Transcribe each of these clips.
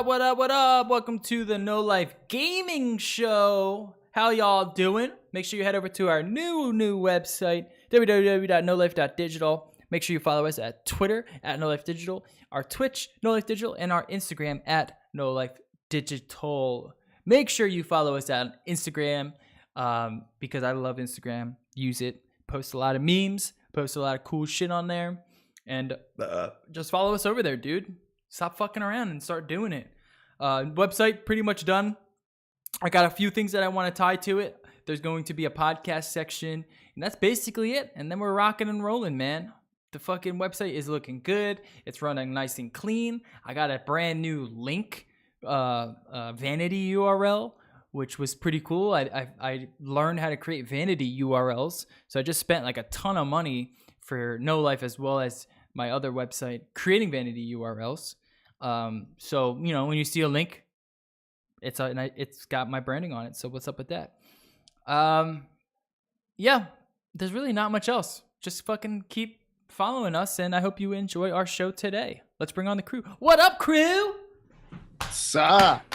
What up? What up? Welcome to the No Life Gaming Show. How y'all doing? Make sure you head over to our new website, www.nolife.digital. Make sure you follow us at Twitter at No Life Digital, our Twitch No Life Digital, and our Instagram at No Life Digital. Make sure you follow us on Instagram because I love Instagram. Use it. Post a lot of memes. Post a lot of cool shit on there. And just follow us over there, dude. Stop fucking around and start doing it. Website pretty much done. I got a few things that I want to tie to it. There's going to be a podcast section, and that's basically it. And then we're rocking and rolling, man. The fucking website is looking good. It's running nice and clean. I got a brand new link, vanity URL, which was pretty cool. I learned how to create vanity URLs. So I just spent like a ton of money for No Life as well as my other website creating vanity URLs. So, you know, when you see a link, it's got my branding on it. So what's up with that? Yeah, there's really not much else. Just fucking keep following us, and I hope you enjoy our show today. Let's bring on the crew. What up, crew? What's up?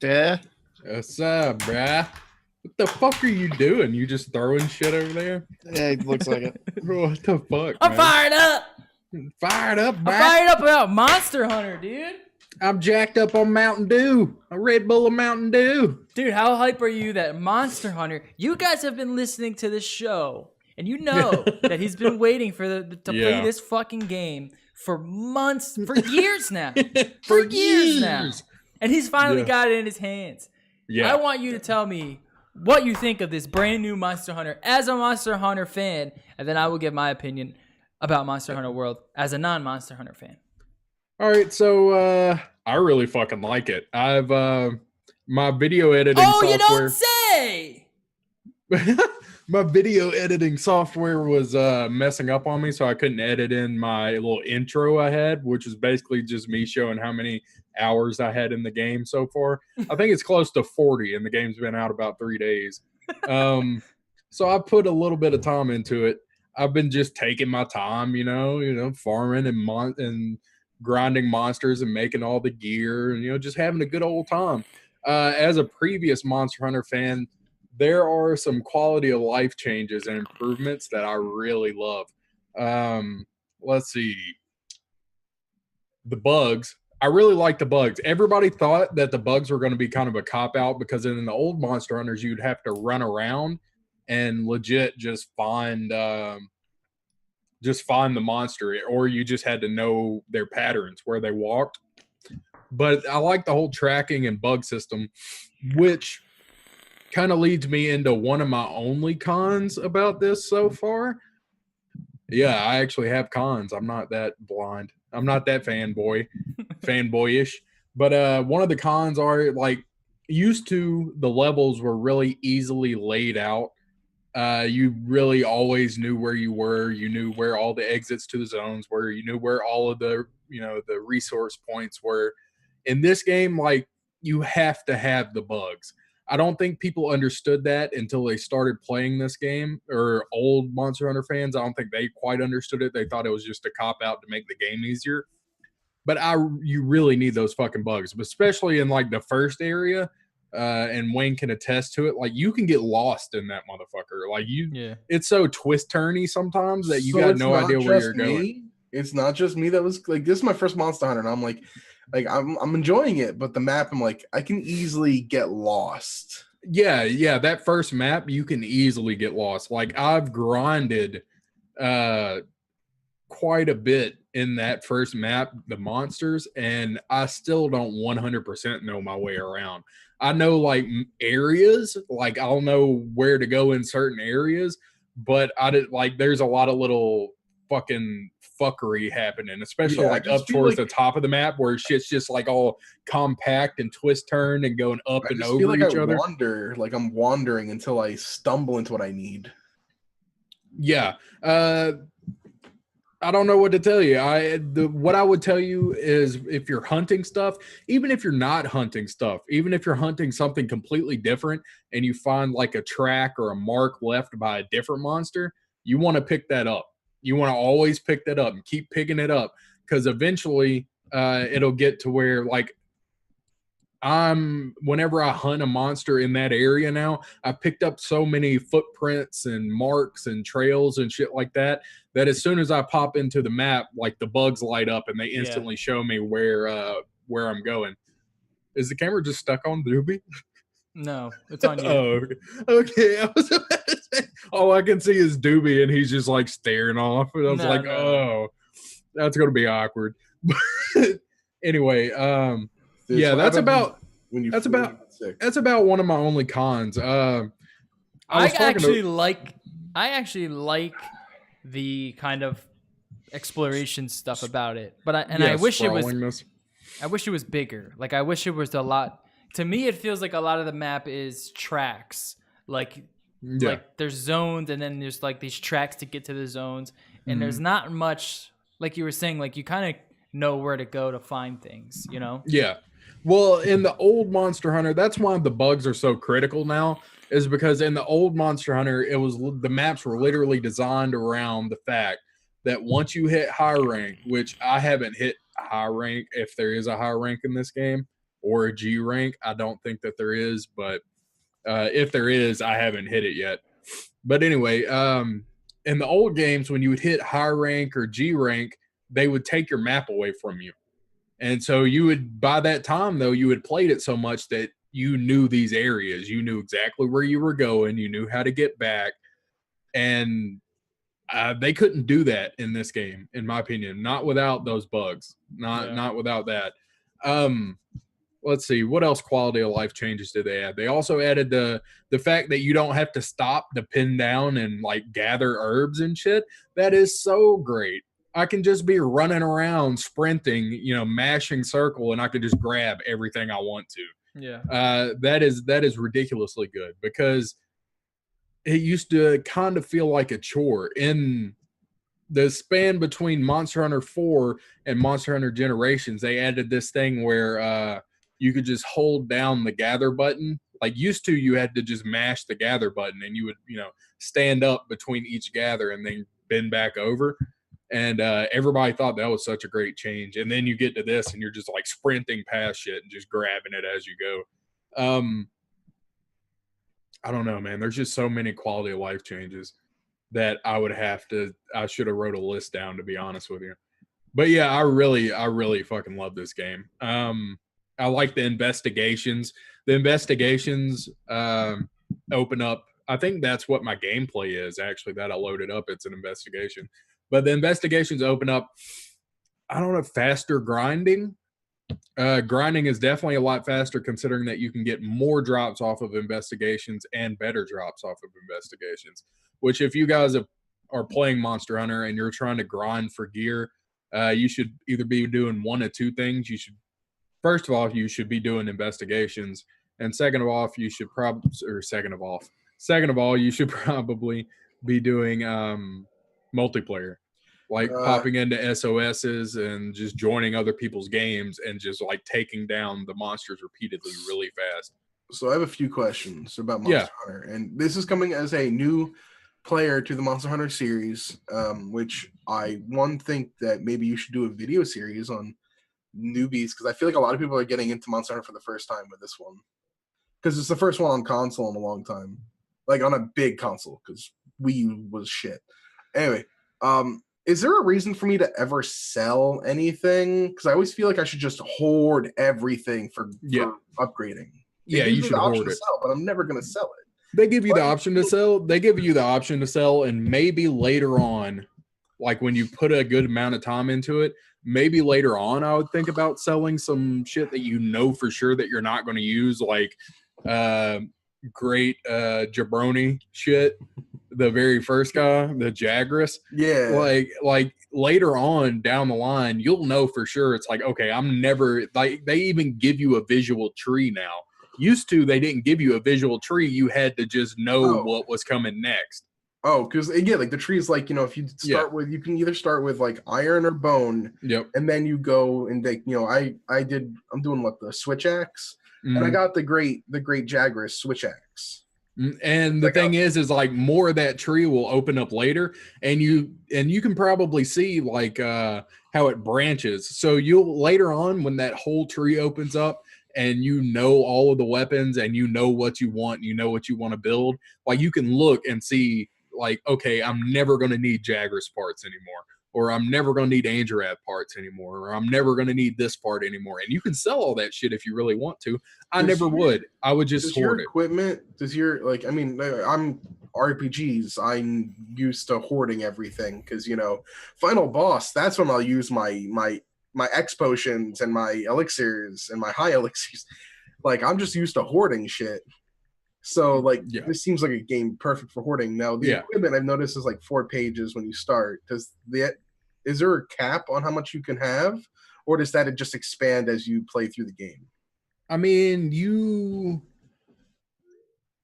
Yeah. What's up, bruh? What the fuck are you doing? You just throwing shit over there? Yeah, it looks like it. What the fuck, I'm man? fired up. Fired up, bruh. I'm fired up about Monster Hunter, dude. I'm jacked up on Mountain Dew. A Red Bull of Mountain Dew. Dude, how hype are you that Monster Hunter, you guys have been listening to this show, and you know that he's been waiting for to play this fucking game for months, for years now. For years now. And he's finally got it in his hands. Yeah. I want you to tell me what you think of this brand new Monster Hunter as a Monster Hunter fan, and then I will give my opinion about Monster Hunter World as a non-Monster Hunter fan. All right, so I really fucking like it. I've my video editing software. You don't say. My video editing software was messing up on me, so I couldn't edit in my little intro I had, which is basically just me showing how many hours I had in the game so far. I think it's close to 40, and the game's been out about 3 days. So I put a little bit of time into it. I've been just taking my time, you know, farming and grinding monsters and making all the gear and, you know, just having a good old time. As a previous Monster Hunter fan, there are some quality of life changes and improvements that I really love. Let's see. The bugs. I really like the bugs. Everybody thought that the bugs were going to be kind of a cop-out because in the old Monster Hunters, you'd have to run around and legit just find the monster, or you just had to know their patterns, where they walked. But I like the whole tracking and bug system, which kind of leads me into one of my only cons about this so far. Yeah, I actually have cons. I'm not that blind. I'm not that fanboyish. But one of the cons are, like, used to, the levels were really easily laid out. You really always knew where you were. You knew where all the exits to the zones were. You knew where all of the, you know, the resource points were. In this game, like, you have to have the bugs. I don't think people understood that until they started playing this game, or old Monster Hunter fans. I don't think they quite understood it. They thought it was just a cop-out to make the game easier. But you really need those fucking bugs, especially in, like, the first area. And Wayne can attest to it. Like, you can get lost in that motherfucker. Like, it's so twist-turny sometimes that you got no idea where you're going. It's not just me that was like, this is my first Monster Hunter, and I'm like I'm enjoying it, but the map, I'm like, I can easily get lost. Yeah, that first map, you can easily get lost. Like, I've grinded quite a bit in that first map, the monsters, and I still don't 100% know my way around. I know, like, areas, like, I'll know where to go in certain areas, but there's a lot of little fucking fuckery happening, especially up towards the top of the map where shit's just like all compact and twist turned and going up and over each other. I'm wandering until I stumble into what I need. Yeah. I don't know what to tell you. What I would tell you is, if you're hunting stuff, even if you're not hunting stuff, even if you're hunting something completely different and you find like a track or a mark left by a different monster, you want to pick that up. You want to always pick that up and keep picking it up, because eventually it'll get to where, like, whenever I hunt a monster in that area now, I picked up so many footprints and marks and trails and shit like that as soon as I pop into the map, like the bugs light up and they instantly show me where I'm going. Is the camera just stuck on Doobie? No, it's on you. Oh, okay. I was about to say, all I can see is Doobie and he's just like staring off. And I was no. That's gonna be awkward. Anyway, yeah, that's about one of my only cons. I actually like the kind of exploration stuff about it, but I wish it was bigger. Like, I wish it was a lot. To me, it feels like a lot of the map is tracks. Like there's zones, and then there's like these tracks to get to the zones, and there's not much. Like you were saying, like you kind of know where to go to find things, you know? Yeah. Well, in the old Monster Hunter, that's why the bugs are so critical now, is because in the old Monster Hunter, the maps were literally designed around the fact that once you hit high rank, which I haven't hit high rank, if there is a high rank in this game, or a G rank, I don't think that there is, but if there is, I haven't hit it yet. But anyway, in the old games, when you would hit high rank or G rank, they would take your map away from you. And so by that time though, you had played it so much that you knew these areas, you knew exactly where you were going, you knew how to get back. And they couldn't do that in this game, in my opinion, not without those bugs, not without that. Let's see, what else quality of life changes did they add? They also added the fact that you don't have to stop to pin down and like gather herbs and shit. That is so great. I can just be running around, sprinting, mashing circle, and I can just grab everything I want to. Yeah. That is ridiculously good, because it used to kind of feel like a chore. In the span between Monster Hunter 4 and Monster Hunter Generations, they added this thing where you could just hold down the gather button. Like, used to, you had to just mash the gather button and you would, stand up between each gather and then bend back over. And everybody thought that was such a great change. And then you get to this and you're just like sprinting past shit and just grabbing it as you go. I don't know, man. There's just so many quality of life changes that I should have wrote a list down, to be honest with you. But yeah, I really fucking love this game. I like the investigations. The investigations open up. I think that's what my gameplay is, actually, that I loaded up. It's an investigation. But the investigations open up, I don't know, faster grinding. Grinding is definitely a lot faster, considering that you can get more drops off of investigations and better drops off of investigations. Which, if you guys are playing Monster Hunter and you're trying to grind for gear, you should either be doing one of two things. First of all, you should be doing investigations, and second of all, you should probably be doing multiplayer, like popping into SOSs and just joining other people's games and just like taking down the monsters repeatedly really fast. So I have a few questions about Monster Hunter, and this is coming as a new player to the Monster Hunter series, which I think that maybe you should do a video series on newbies, because I feel like a lot of people are getting into Monster Hunter for the first time with this one, because it's the first one on console in a long time, like on a big console, because Wii U was shit. Anyway, is there a reason for me to ever sell anything? Because I always feel like I should just hoard everything for upgrading. Yeah, you should hoard it. Sell, but I'm never going to sell it. They give you the option to sell. They give you the option to sell, and maybe later on, like when you put a good amount of time into it, maybe later on I would think about selling some shit that you know for sure that you're not going to use, like great jabroni shit. The very first guy, the Jagras. Yeah. Like later on down the line, you'll know for sure. It's like, okay, I'm never, like, they even give you a visual tree now. Used to, they didn't give you a visual tree. You had to just know what was coming next. Oh, because like the trees, like, if you start with, you can either start with like iron or bone. Yep. And then you go and they, I'm doing the switch axe, and I got the great Jagras switch axe. And the thing is like more of that tree will open up later, and you can probably see like how it branches. So you'll later on, when that whole tree opens up and you know all of the weapons and you know what you want, you know what you want to build, like you can look and see like, okay, I'm never going to need Jagras parts anymore, or I'm never going to need Andrath parts anymore, or I'm never going to need this part anymore. And you can sell all that shit if you really want to. I never would. I would just hoard it. Does your, like, I mean, I'm RPGs. I'm used to hoarding everything because, you know, final boss, that's when I'll use my X potions and my elixirs and my high elixirs. Like, I'm just used to hoarding shit. So, like, this seems like a game perfect for hoarding. Now, the equipment I've noticed is like 4 pages when you start. Is there a cap on how much you can have, or does that just expand as you play through the game? I mean,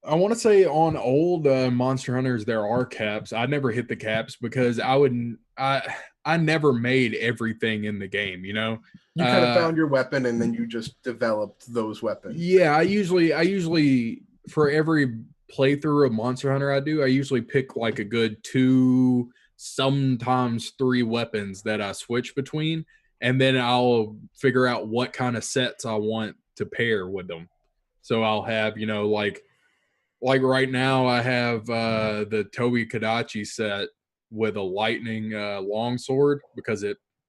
I want to say on old Monster Hunters there are caps. I never hit the caps because I never made everything in the game, you know. You kind of found your weapon and then you just developed those weapons. Yeah, I usually for every playthrough of Monster Hunter I usually pick like a good 2, sometimes 3 weapons that I switch between, and then I'll figure out what kind of sets I want to pair with them. So I'll have, you know, like right now I have the Tobi Kadachi set with a lightning longsword because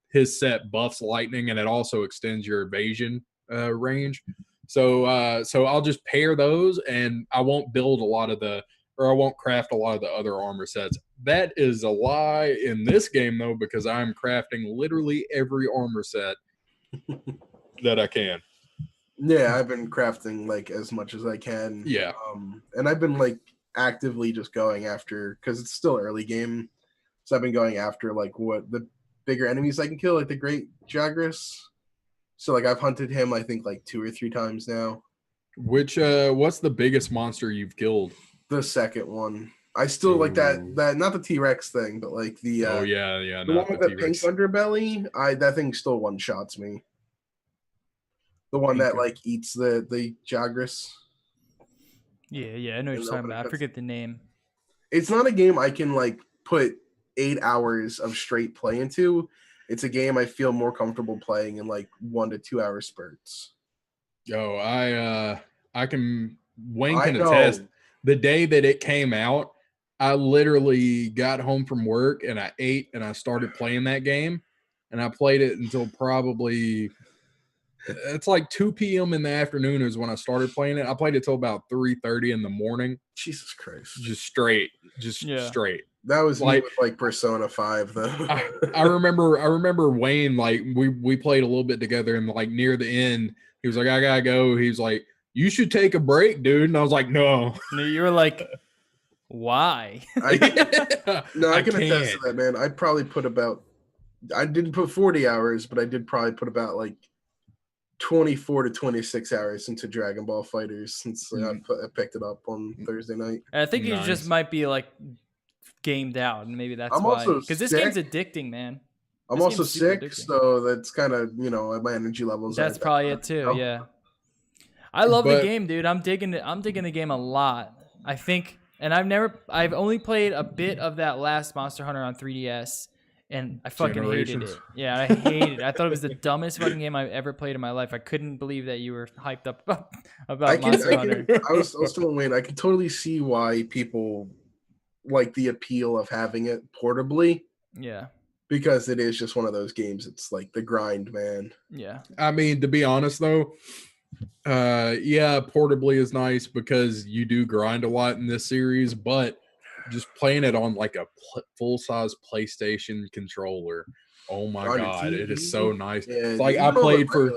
his set buffs lightning and it also extends your evasion range. So I'll just pair those, and I won't build I won't craft a lot of the other armor sets. That is a lie in this game though, because I'm crafting literally every armor set that I can. Yeah, I've been crafting like as much as I can. Yeah. And I've been like actively just going after, because it's still early game. So I've been going after like what the bigger enemies I can kill, like the Great Jagras. So like I've hunted him, I think like 2 or 3 times now. What's the biggest monster you've killed? The second one. I still like that not the T-Rex thing, but like the the one with the pink underbelly. That thing still one-shots me. The one that like eats the Jagras. Yeah, I know what you're talking about. I forget the name. It's not a game I can like put 8 hours of straight play into. It's a game I feel more comfortable playing in like 1 to 2 hour spurts. Wayne can attest. The day that it came out, I literally got home from work and I ate and I started playing that game, and I played it until probably it's like 2 p.m. in the afternoon is when I started playing it. I played it till about 3:30 in the morning. Jesus Christ. Just straight. That was like, with like Persona 5 though. I remember Wayne, like we played a little bit together, and like near the end, he was like, I gotta go. He was like, you should take a break, dude. And I was like, no. You were like, why? I can attest to that, man. I didn't put 40 hours, but I did probably put about like 24 to 26 hours into Dragon Ball FighterZ since I picked it up on Thursday night. I think you just might be like gamed out, and maybe that's why. Because this game's addicting, man. I'm also sick, so that's kind of, you know, my energy levels. That's probably it too. Yeah, I love the game, dude. I'm digging it. I'm digging the game a lot. I think, and I've only played a bit of that last Monster Hunter on 3DS. And I fucking hated it. Yeah, I hated it. I thought it was the dumbest fucking game I've ever played in my life. I couldn't believe that you were hyped up about Monster Hunter. I was telling Wayne, I can totally see why people like the appeal of having it portably. Yeah. Because it is just one of those games. It's like the grind, man. Yeah. I mean, to be honest though, portably is nice because you do grind a lot in this series, but just playing it on like a full-size PlayStation controller, oh my god, it is so nice. Yeah, like I played for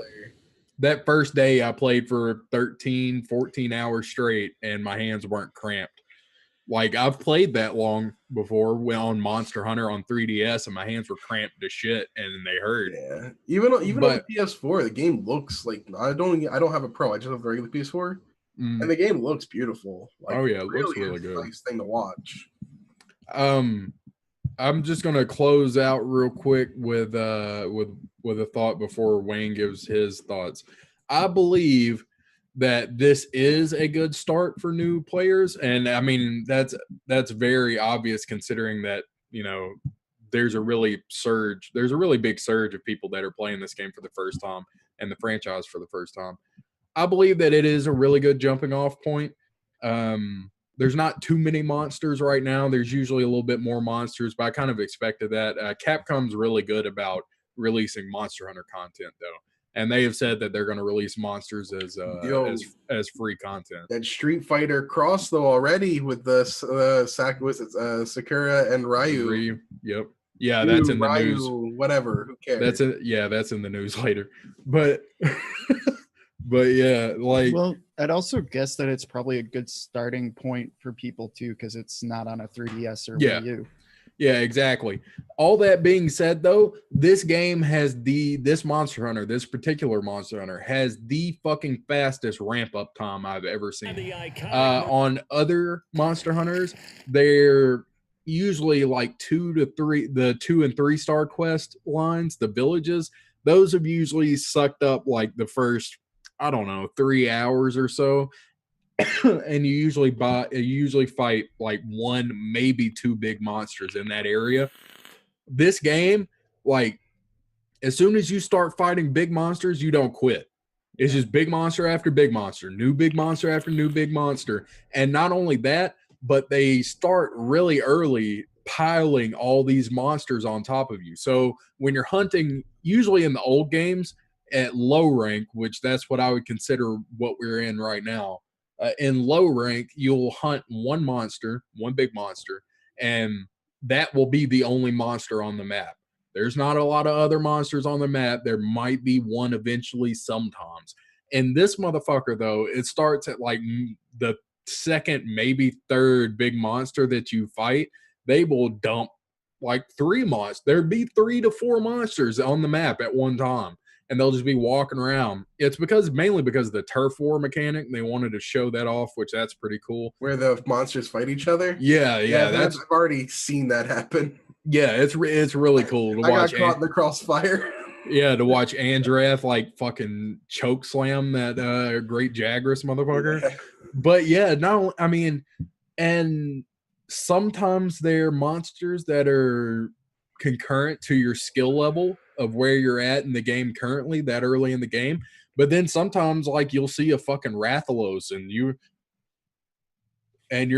that first day, I played for 13 14 hours straight and my hands weren't cramped. Like I've played that long before on Monster Hunter on 3DS and my hands were cramped to shit and they hurt. Yeah, even on the PS4, the game looks like I don't have a Pro. I just have the regular PS4. And the game looks beautiful. Like, it looks really good. Nice thing to watch. I'm just gonna close out real quick with a thought before Wayne gives his thoughts. I believe that this is a good start for new players, and I mean that's very obvious considering that, you know, there's a really big surge of people that are playing this game for the first time and the franchise for the first time. I believe that it is a really good jumping off point. There's not too many monsters right now. There's usually a little bit more monsters, but I kind of expected that. Capcom's really good about releasing Monster Hunter content, though, and they have said that they're going to release monsters as free content. That Street Fighter cross though already with the Sakura and Ryu. Yep. Yeah, that's in the Ryu, news. Whatever. Who cares? That's in the news later. But but yeah, like, well, I'd also guess that it's probably a good starting point for people too, because it's not on a 3DS or Wii U. Yeah, exactly. All that being said, though, this game has this particular Monster Hunter has the fucking fastest ramp up time I've ever seen. On other Monster Hunters, they're usually like 2 to 3, the 2 and 3 star quest lines, the villages. Those have usually sucked up like the first, I don't know, 3 hours or so. And you usually fight like 1, maybe 2 big monsters in that area. This game, like, as soon as you start fighting big monsters, you don't quit. It's just big monster after big monster, new big monster after new big monster. And not only that, but they start really early piling all these monsters on top of you. So when you're hunting, usually in the old games at low rank, which that's what I would consider what we're in right now, in low rank, you'll hunt one big monster, and that will be the only monster on the map. There's not a lot of other monsters on the map. There might be one eventually sometimes. And this motherfucker, though, it starts at like the second, maybe third big monster that you fight. They will dump like 3 monsters. There'd be 3 to 4 monsters on the map at one time. And they'll just be walking around. It's mainly because of the turf war mechanic. They wanted to show that off, which that's pretty cool. Where the monsters fight each other? Yeah, I've already seen that happen. Yeah, it's really cool to watch. I got caught in the crossfire. Yeah, to watch Andrath like fucking choke slam that great Jagras motherfucker. Yeah. But yeah, and sometimes they're monsters that are concurrent to your skill level of where you're at in the game currently, that early in the game. But then sometimes, like, you'll see a fucking Rathalos and you're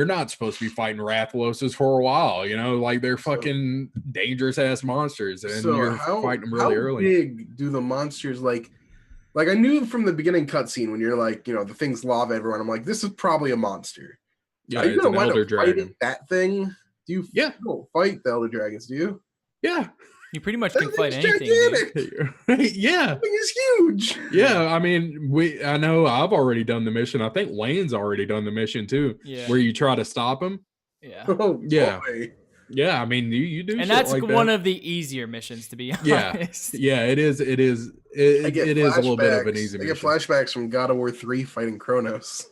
not supposed to be fighting Rathaloses for a while, like they're fucking dangerous ass monsters, and you're fighting them really early. How big do the monsters like I knew from the beginning cutscene when you're like, the thing's lava everyone, I'm like, this is probably a monster. Yeah, are you gonna wind elder up dragon. fighting that thing? You don't fight the elder dragons, do you? Yeah. You pretty much can fight anything. Yeah. That thing is huge. Yeah, I know I've already done the mission. I think Lane's already done the mission too. Yeah. Where you try to stop him. Yeah. Oh, yeah. Boy. Yeah, you do. And that's like one that. of the easier missions, to be honest. Yeah, it is. It is a little bit of an easy mission. I get flashbacks from God of War 3 fighting Kronos.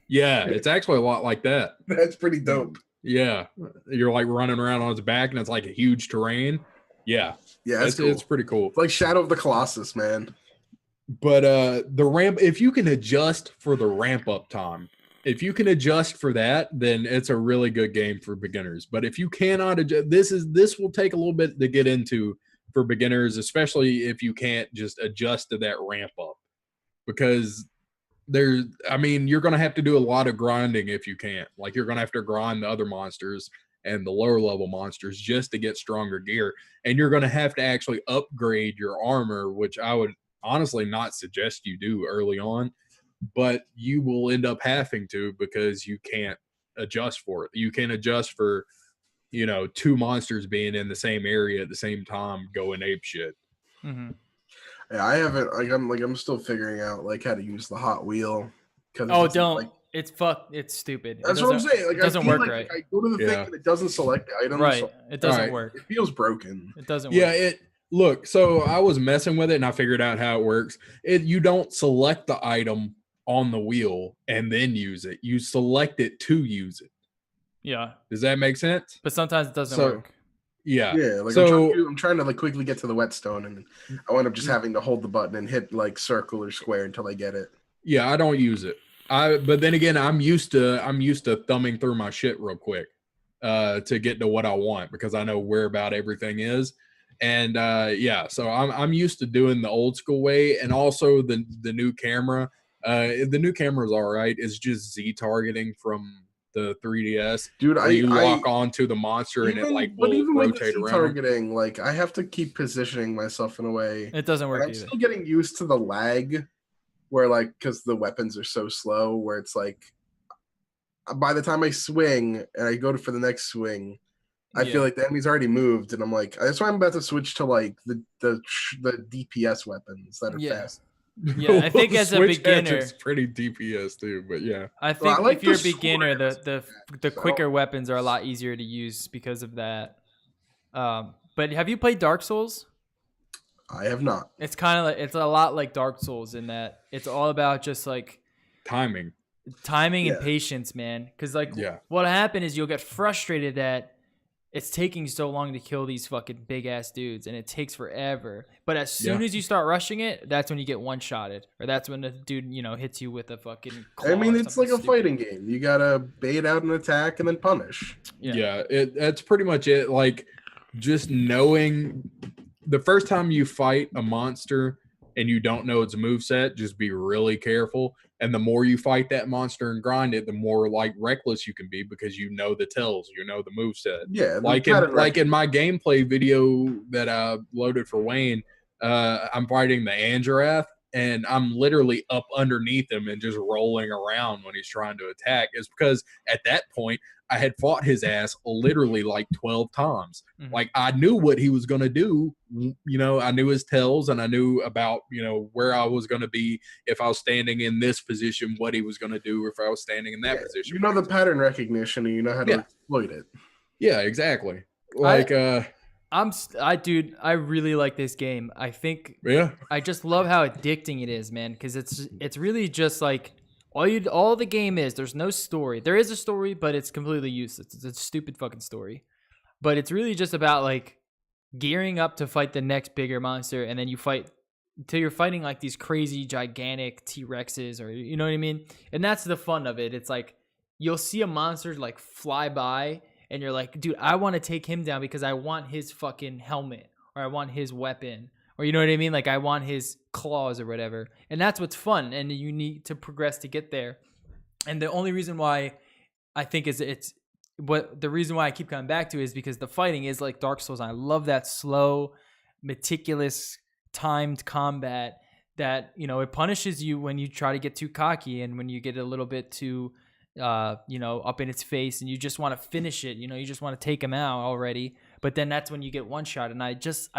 Yeah, it's actually a lot like that. That's pretty dope. Yeah. You're like running around on his back and it's like a huge terrain. Yeah. Yeah, cool. It's pretty cool. It's like Shadow of the Colossus, man. But the ramp, if you can adjust for the ramp up time, if you can adjust for that, then it's a really good game for beginners. But if you cannot adjust, this will take a little bit to get into for beginners, especially if you can't just adjust to that ramp up, because you're going to have to do a lot of grinding if you can't. Like, you're going to have to grind the other monsters and the lower level monsters just to get stronger gear. And you're going to have to actually upgrade your armor, which I would honestly not suggest you do early on, but you will end up having to, because you can't adjust for it. You can adjust for, 2 monsters being in the same area at the same time going ape shit. Mm-hmm. Yeah, I haven't, I'm still figuring out how to use the hot wheel. Don't. It's stupid. That's what I'm saying. It doesn't work right. I go to the thing and it doesn't select the items. Right. It doesn't work. It feels broken. It doesn't work. Yeah, look, so I was messing with it and I figured out how it works. You don't select the item on the wheel and then use it. You select it to use it. Yeah. Does that make sense? But sometimes it doesn't work. Yeah. Yeah, I'm trying to quickly get to the whetstone, and I end up just having to hold the button and hit circle or square until I get it. Yeah, I don't use it. But then again, I'm used to thumbing through my shit real quick to get to what I want, because I know where about everything is. And so I'm used to doing the old school way, and also the new camera The new camera's all right. It's just Z targeting from the 3DS. Dude, where you lock onto the monster and it like will even with rotate the around. targeting, like I have to keep positioning myself in a way. It doesn't work I'm either. still getting used to the lag, where like because the weapons are so slow, where it's like by the time I swing and I go for the next swing, I feel like the enemy's already moved, and I'm like, that's why I'm about to switch to like the DPS weapons that are fast. Yeah, I think as a beginner, it's pretty DPS too, but yeah. I think I like if you're a the beginner, sword. the quicker weapons are a lot easier to use because of that. But have you played Dark Souls? I have not. It's kind of like it's a lot like Dark Souls in that it's all about just like timing and patience, man. Because like what happened is you'll get frustrated that it's taking so long to kill these fucking big ass dudes and it takes forever. But as soon as you start rushing it, that's when you get one shotted, or that's when the dude, hits you with a fucking claw. I mean, it's like a fighting game. You gotta bait out an attack and then punish. Yeah, that's pretty much it. Like just knowing the first time you fight a monster and you don't know its moveset, just be really careful. And the more you fight that monster and grind it, the more like reckless you can be because you know the tells, you know the moveset. Yeah, like in my gameplay video that I loaded for Wayne, I'm fighting the Androrath, and I'm literally up underneath him and just rolling around when he's trying to attack. It's because at that point I had fought his ass literally like 12 times. Mm-hmm. Like I knew what he was going to do. I knew his tells, and I knew about, where I was going to be if I was standing in this position, what he was going to do, or if I was standing in that position. You know the pattern recognition, and you know how to exploit it. Yeah, exactly. Like, I really like this game. I think I just love how addicting it is, man, because it's really just like all the game is. There's no story. There is a story, but it's completely useless. It's a stupid fucking story. But it's really just about like gearing up to fight the next bigger monster, and then you fight until you're fighting like these crazy gigantic T-Rexes, or you know what I mean? And that's the fun of it. It's like you'll see a monster like fly by, and you're like, dude, I want to take him down because I want his fucking helmet, or I want his weapon, or you know what I mean? Like I want his claws or whatever. And that's what's fun, and you need to progress to get there. And the only reason why I think the reason why I keep coming back to it is because the fighting is like Dark Souls. And I love that slow, meticulous, timed combat that, it punishes you when you try to get too cocky and when you get a little bit too up in its face, and you just want to finish it. You just want to take him out already. But then that's when you get one shot. And I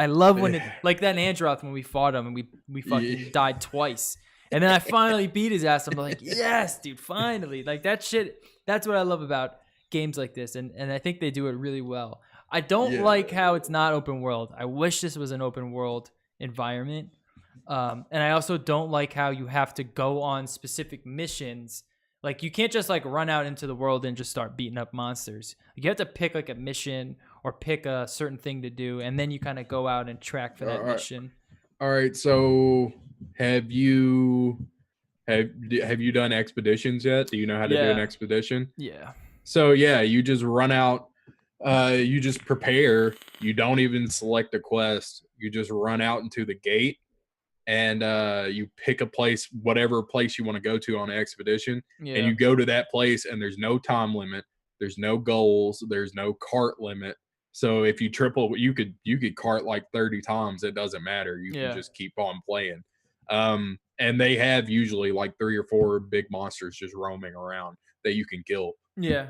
love when it, like that Androth, when we fought him and we fucking died twice. And then I finally beat his ass. I'm like, yes, dude, finally. Like that shit. That's what I love about games like this. And I think they do it really well. I don't like how it's not open world. I wish this was an open world environment. And I also don't like how you have to go on specific missions. Like you can't just like run out into the world and just start beating up monsters. You have to pick like a mission or pick a certain thing to do, and then you kind of go out and track for that mission. All right. So have you done expeditions yet? Do you know how to do an expedition? Yeah. So you just run out. You just prepare. You don't even select a quest. You just run out into the gate. And you pick a place, whatever place you want to go to on an expedition, and you go to that place, and there's no time limit, there's no goals, there's no cart limit. So if you triple, you could cart like 30 times. It doesn't matter. You can just keep on playing. And they have usually like 3 or 4 big monsters just roaming around that you can kill. Yeah.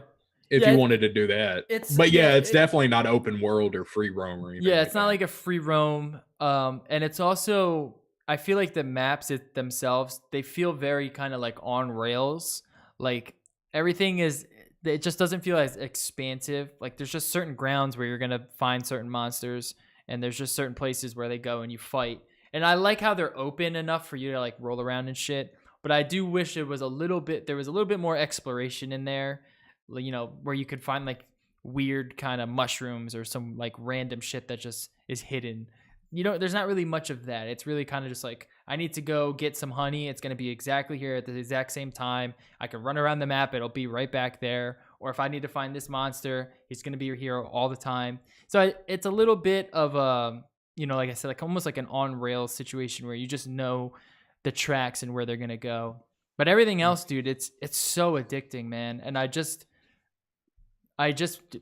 If you wanted to do that. It's definitely not open world or free roam or anything. Yeah, it's not like a free roam. And it's also, I feel like the maps themselves, they feel very kind of like on rails. Like everything it just doesn't feel as expansive. Like there's just certain grounds where you're going to find certain monsters, and there's just certain places where they go and you fight. And I like how they're open enough for you to like roll around and shit. But I do wish there was a little bit more exploration in there, where you could find like weird kind of mushrooms or some like random shit that just is hidden. There's not really much of that. It's really kind of just like, I need to go get some honey. It's going to be exactly here at the exact same time. I can run around the map. It'll be right back there. Or if I need to find this monster, he's going to be here all the time. So it's a little bit of a, like I said, like almost like an on-rails situation where you just know the tracks and where they're going to go. But everything else, dude, it's so addicting, man. And I just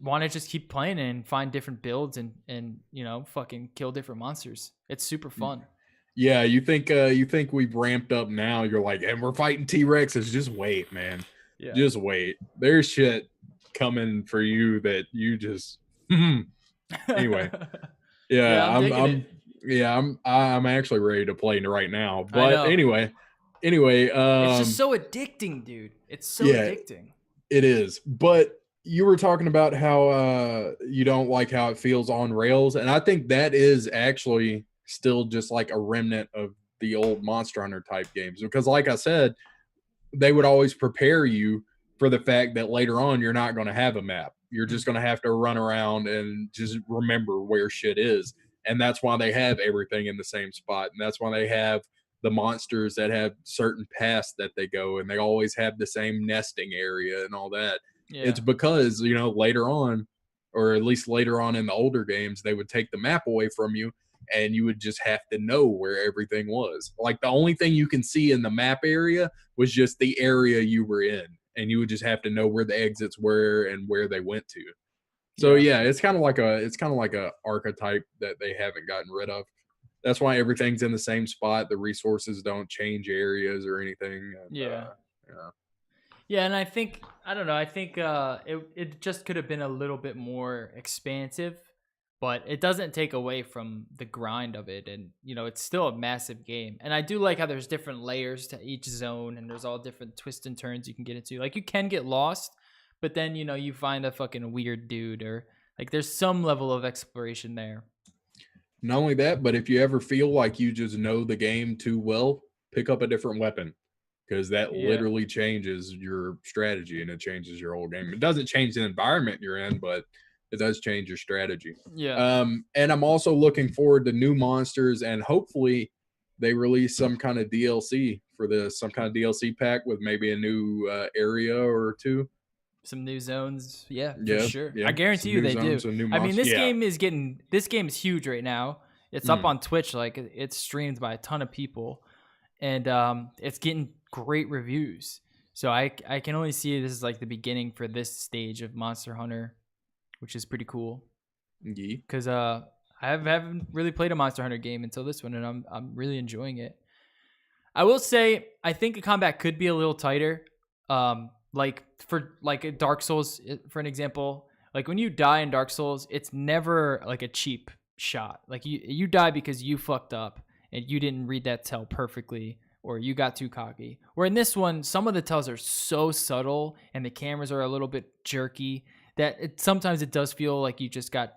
want to just keep playing it and find different builds and fucking kill different monsters. It's super fun. Yeah, you think we've ramped up now? You're like, and we're fighting T-Rexes. Just wait, man. Yeah. Just wait. There's shit coming for you that you just. Anyway, I'm actually ready to play right now. But anyway, it's just so addicting, dude. It's so addicting. It is. But you were talking about how you don't like how it feels on rails, and I think that is actually still just like a remnant of the old Monster Hunter type games, because like I said, they would always prepare you for the fact that later on you're not going to have a map. You're just going to have to run around and just remember where shit is. And that's why they have everything in the same spot. And that's why they have the monsters that have certain paths that they go, and they always have the same nesting area and all that. Yeah. It's because, later on, or at least later on in the older games, they would take the map away from you and you would just have to know where everything was. Like the only thing you can see in the map area was just the area you were in. And you would just have to know where the exits were and where they went to. So it's kind of like a archetype that they haven't gotten rid of. That's why everything's in the same spot. The resources don't change areas or anything. And, Yeah, and I think it just could have been a little bit more expansive, but it doesn't take away from the grind of it, and it's still a massive game. And I do like how there's different layers to each zone, and there's all different twists and turns you can get into. Like you can get lost, but then you find a fucking weird dude, or like there's some level of exploration there. Not only that, but if you ever feel like you just know the game too well, pick up a different weapon, because that literally changes your strategy and it changes your whole game. It doesn't change the environment you're in, but it does change your strategy. Yeah. And I'm also looking forward to new monsters, and hopefully they release some kind of DLC for this, some kind of DLC pack with maybe a new area or two. Some new zones. Yeah, for sure. Yeah. I guarantee you they do. I mean, this game is huge right now. It's up on Twitch. Like it's streamed by a ton of people, and it's getting great reviews. So I can only see this is like the beginning for this stage of Monster Hunter, which is pretty cool. Yeah. Because I haven't really played a Monster Hunter game until this one, and I'm really enjoying it. I will say I think the combat could be a little tighter. Like for like Dark Souls, for an example, like when you die in Dark Souls, it's never like a cheap shot. Like you die because you fucked up and you didn't read that tell perfectly, or you got too cocky. Where in this one, some of the tells are so subtle and the cameras are a little bit jerky that sometimes it does feel like you just got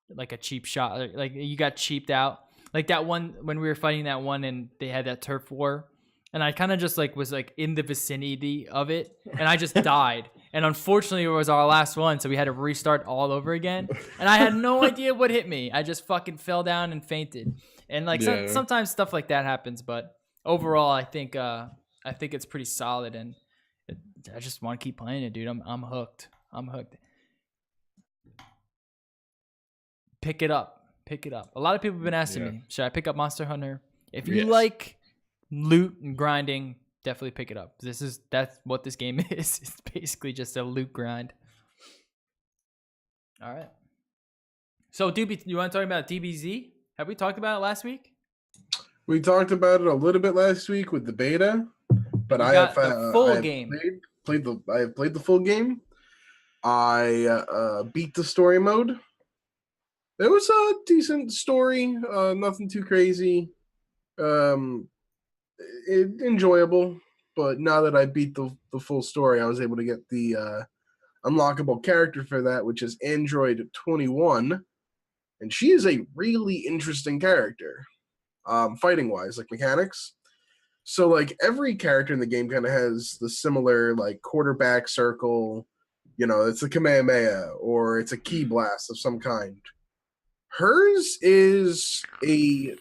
like a cheap shot, like you got cheaped out. Like that one when we were fighting that one and they had that turf war, and I kind of just like was like in the vicinity of it, and I just died. And unfortunately, it was our last one, so we had to restart all over again. And I had no idea what hit me. I just fucking fell down and fainted. And like sometimes stuff like that happens, but overall, I think it's pretty solid, and I just want to keep playing it, dude. I'm hooked. I'm hooked. Pick it up. A lot of people have been asking me, should I pick up Monster Hunter? If you like loot and grinding, definitely pick it up. That's what this game is. It's basically just a loot grind. All right. So Doobie, you want to talk about DBZ? Have we talked about it last week? We talked about it a little bit last week with the beta, but I have the full game. I have played the full game. I beat the story mode. It was a decent story, nothing too crazy. Enjoyable, but now that I beat the full story, I was able to get the unlockable character for that, which is Android 21, and she is a really interesting character, fighting wise, like mechanics. So like every character in the game kind of has the similar like quarterback circle, it's a Kamehameha or it's a key blast of some kind. Hers is a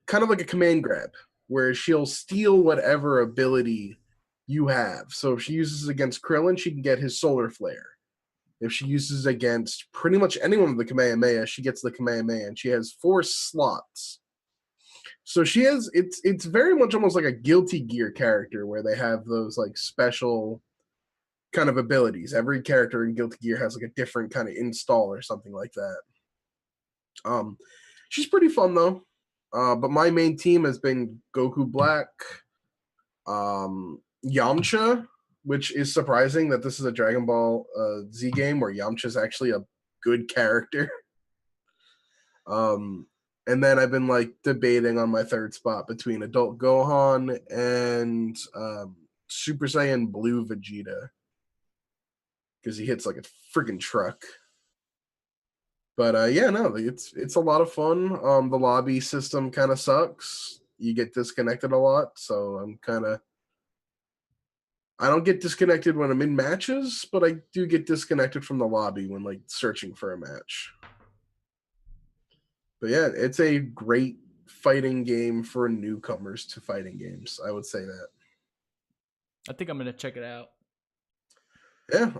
kind of like a command grab, where she'll steal whatever ability you have. So if she uses against Krillin, she can get his solar flare. If she uses against pretty much anyone with the Kamehameha, she gets the Kamehameha, and she has 4 slots. So she has it's very much almost like a Guilty Gear character where they have those like special kind of abilities. Every character in Guilty Gear has like a different kind of install or something like that. She's pretty fun though. But my main team has been Goku Black, Yamcha, which is surprising that this is a Dragon Ball Z game where Yamcha is actually a good character. And then I've been like debating on my third spot between Adult Gohan and Super Saiyan Blue Vegeta because he hits like a freaking truck. But yeah, no, it's a lot of fun. The lobby system kind of sucks. You get disconnected a lot, so I don't get disconnected when I'm in matches, but I do get disconnected from the lobby when like searching for a match. But yeah, it's a great fighting game for newcomers to fighting games. I would say that. I think I'm gonna check it out. Yeah,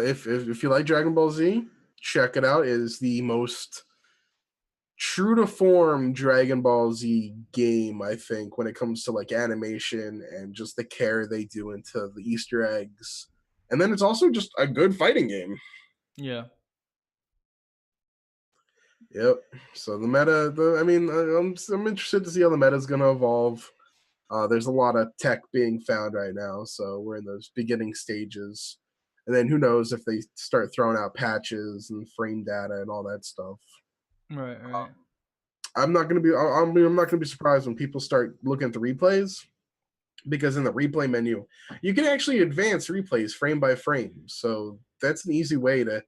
if you like Dragon Ball Z, check it out. It is the most true to form Dragon Ball Z game, I think, when it comes to like animation and just the care they do into the Easter eggs. And then it's also just a good fighting game. Yeah. Yep. So the meta, I'm interested to see how the meta is going to evolve. There's a lot of tech being found right now, so we're in those beginning stages. And then who knows if they start throwing out patches and frame data and all that stuff. Right. I'm not gonna be surprised when people start looking at the replays, because in the replay menu, you can actually advance replays frame by frame. So that's an easy way to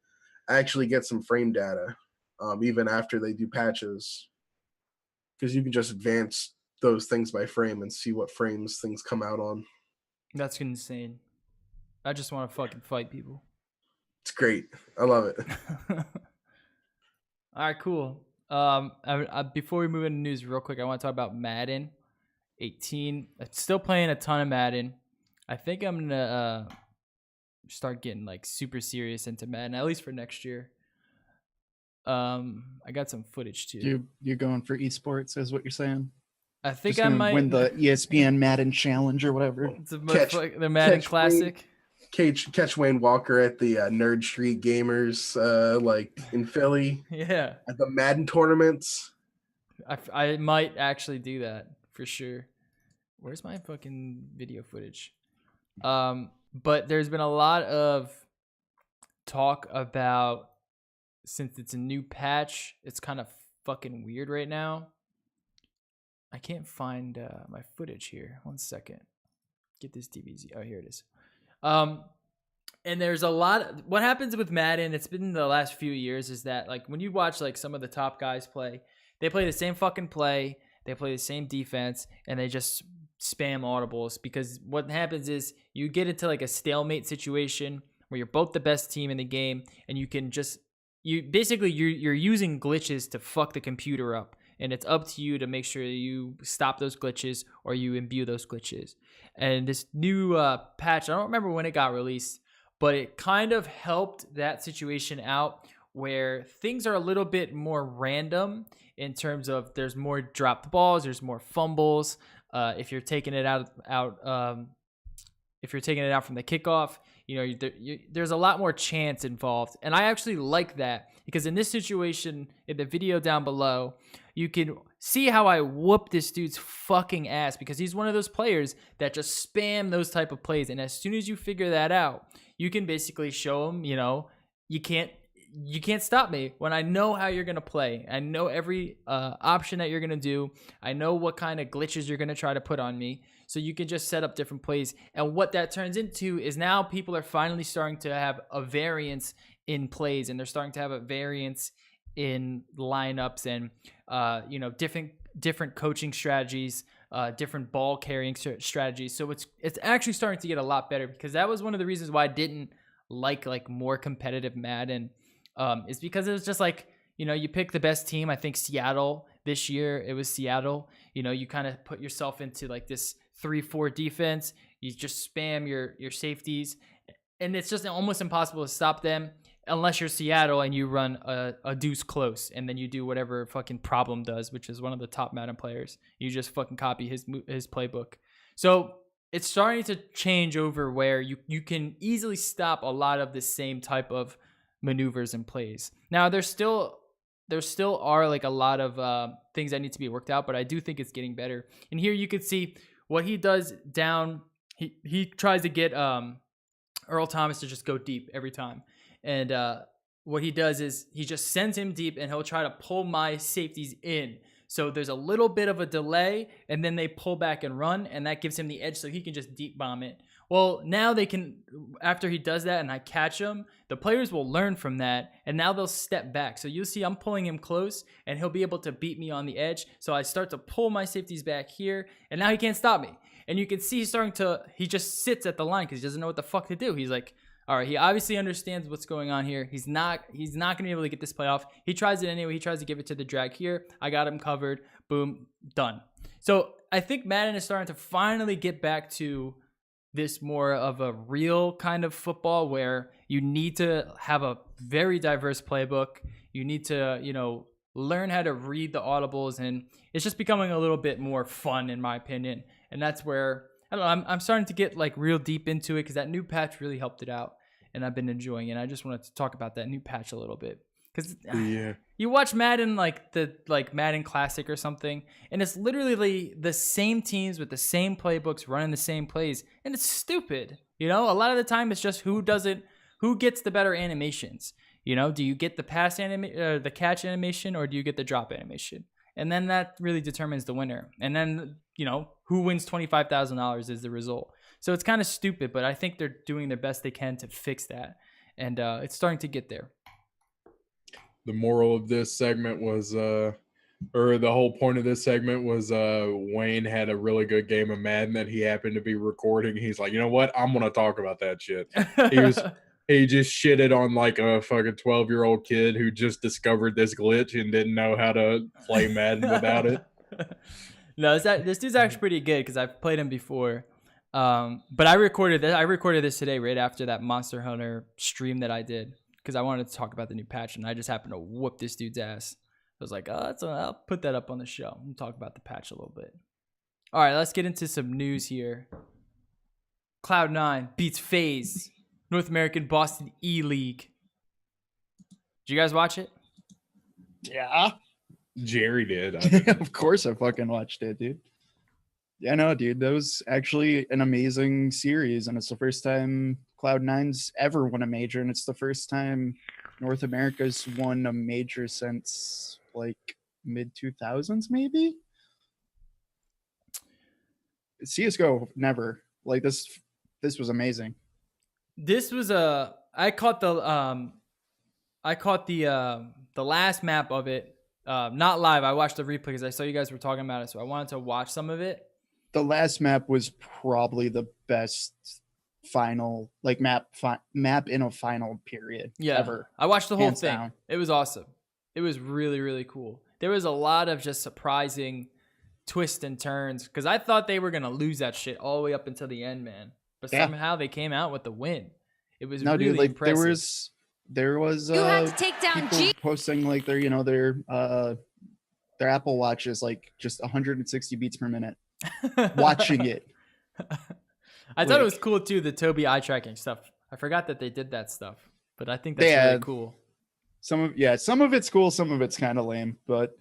actually get some frame data. Even after they do patches, because you can just advance those things by frame and see what frames things come out on. That's insane. I just want to fucking fight people. It's great. I love it. All right, cool. Before we move into news real quick, I want to talk about Madden 18. I'm still playing a ton of Madden. I think I'm gonna start getting like super serious into Madden, at least for next year. I got some footage too. You're going for esports, is what you're saying? I think Just I gonna might win the ESPN Madden Challenge or whatever. It's the Madden Classic. Catch Wayne Walker at the Nerd Street Gamers, like in Philly. Yeah. At the Madden tournaments. I might actually do that for sure. Where's my fucking video footage? But there's been a lot of talk about, since it's a new patch, it's kind of fucking weird right now. I can't find my footage here. 1 second. Get this DBZ. Oh, here it is. And there's a lot. What happens with Madden, it's been the last few years, is that like when you watch like some of the top guys play, they play the same fucking play, they play the same defense, and they just spam audibles, because what happens is you get into like a stalemate situation where you're both the best team in the game, and you're using glitches to fuck the computer up, and it's up to you to make sure you stop those glitches or you imbue those glitches. And this new patch, I don't remember when it got released, but it kind of helped that situation out, where things are a little bit more random in terms of there's more dropped balls, there's more fumbles. If you're taking it out from the kickoff, there's a lot more chance involved. And I actually like that, because in this situation, in the video down below, you can see how I whoop this dude's fucking ass, because he's one of those players that just spam those type of plays. And as soon as you figure that out, you can basically show him, you can't stop me when I know how you're going to play. I know every option that you're going to do. I know what kind of glitches you're going to try to put on me. So you can just set up different plays. And what that turns into is now people are finally starting to have a variance in plays, and they're starting to have a variance in lineups and, different coaching strategies, different ball carrying strategies. So it's actually starting to get a lot better, because that was one of the reasons why I didn't like more competitive Madden. Is because it was just like, you pick the best team. I think Seattle this year, it was Seattle. You kind of put yourself into like this 3-4 defense. You just spam your safeties, and it's just almost impossible to stop them. unless you're Seattle and you run a deuce close, and then you do whatever fucking Problem does, which is one of the top Madden players. You just fucking copy his playbook. So it's starting to change over where you can easily stop a lot of the same type of maneuvers and plays. Now there still are like a lot of things that need to be worked out, but I do think it's getting better. And here you can see what he does down. He tries to get Earl Thomas to just go deep every time. And what he does is he just sends him deep, and he'll try to pull my safeties in. So there's a little bit of a delay, and then they pull back and run, and that gives him the edge so he can just deep bomb it. Well, now they can, after he does that and I catch him, the players will learn from that, and now they'll step back. So you'll see I'm pulling him close, and he'll be able to beat me on the edge. So I start to pull my safeties back here, and now he can't stop me. And you can see he just sits at the line because he doesn't know what the fuck to do. He's like, all right, he obviously understands what's going on here. He's not going to be able to get this play off. He tries it anyway. He tries to give it to the drag here. I got him covered. Boom, done. So I think Madden is starting to finally get back to this more of a real kind of football where you need to have a very diverse playbook. You need to, learn how to read the audibles, and it's just becoming a little bit more fun in my opinion. And that's where, I don't know, I'm starting to get like real deep into it because that new patch really helped it out, and I've been enjoying it. I just wanted to talk about that new patch a little bit because you watch Madden, like the Madden Classic or something, and it's literally the same teams with the same playbooks running the same plays, and it's stupid. A lot of the time it's just who gets the better animations. Do you get the the catch animation, or do you get the drop animation? And then that really determines the winner. And then, who wins $25,000 is the result. So it's kind of stupid, but I think they're doing their best they can to fix that. And it's starting to get there. The moral of this segment was, or the whole point of this segment was Wayne had a really good game of Madden that he happened to be recording. He's like, you know what? I'm going to talk about that shit. He just shitted on like a fucking 12-year-old kid who just discovered this glitch and didn't know how to play Madden without it. No, this dude's actually pretty good because I've played him before. But I recorded this today right after that Monster Hunter stream that I did because I wanted to talk about the new patch, and I just happened to whoop this dude's ass. I was like, I'll put that up on the show and talk about the patch a little bit. All right, let's get into some news here. Cloud9 beats FaZe. North American Boston E-League. Did you guys watch it? Yeah. Jerry did. Of course I fucking watched it, dude. Yeah, no, dude. That was actually an amazing series, and it's the first time Cloud9's ever won a major, and it's the first time North America's won a major since like mid-2000s, maybe? CSGO, never. Like, this was amazing. This was I caught the last map of it, not live. I watched the replay because I saw you guys were talking about it, so I wanted to watch some of it. The last map was probably the best final, like map in a final period ever. I watched the whole Hands thing. down. It was awesome. It was really, really cool. There was a lot of just surprising twists and turns because I thought they were gonna lose that shit all the way up until the end, man. But somehow they came out with the win. It was really impressive. There was you have to take down people posting like their Apple Watch is like just 160 beats per minute. Watching it. I thought it was cool too, the Tobii eye tracking stuff. I forgot that they did that stuff, but I think that's really cool. Some of it's cool, some of it's kind of lame, but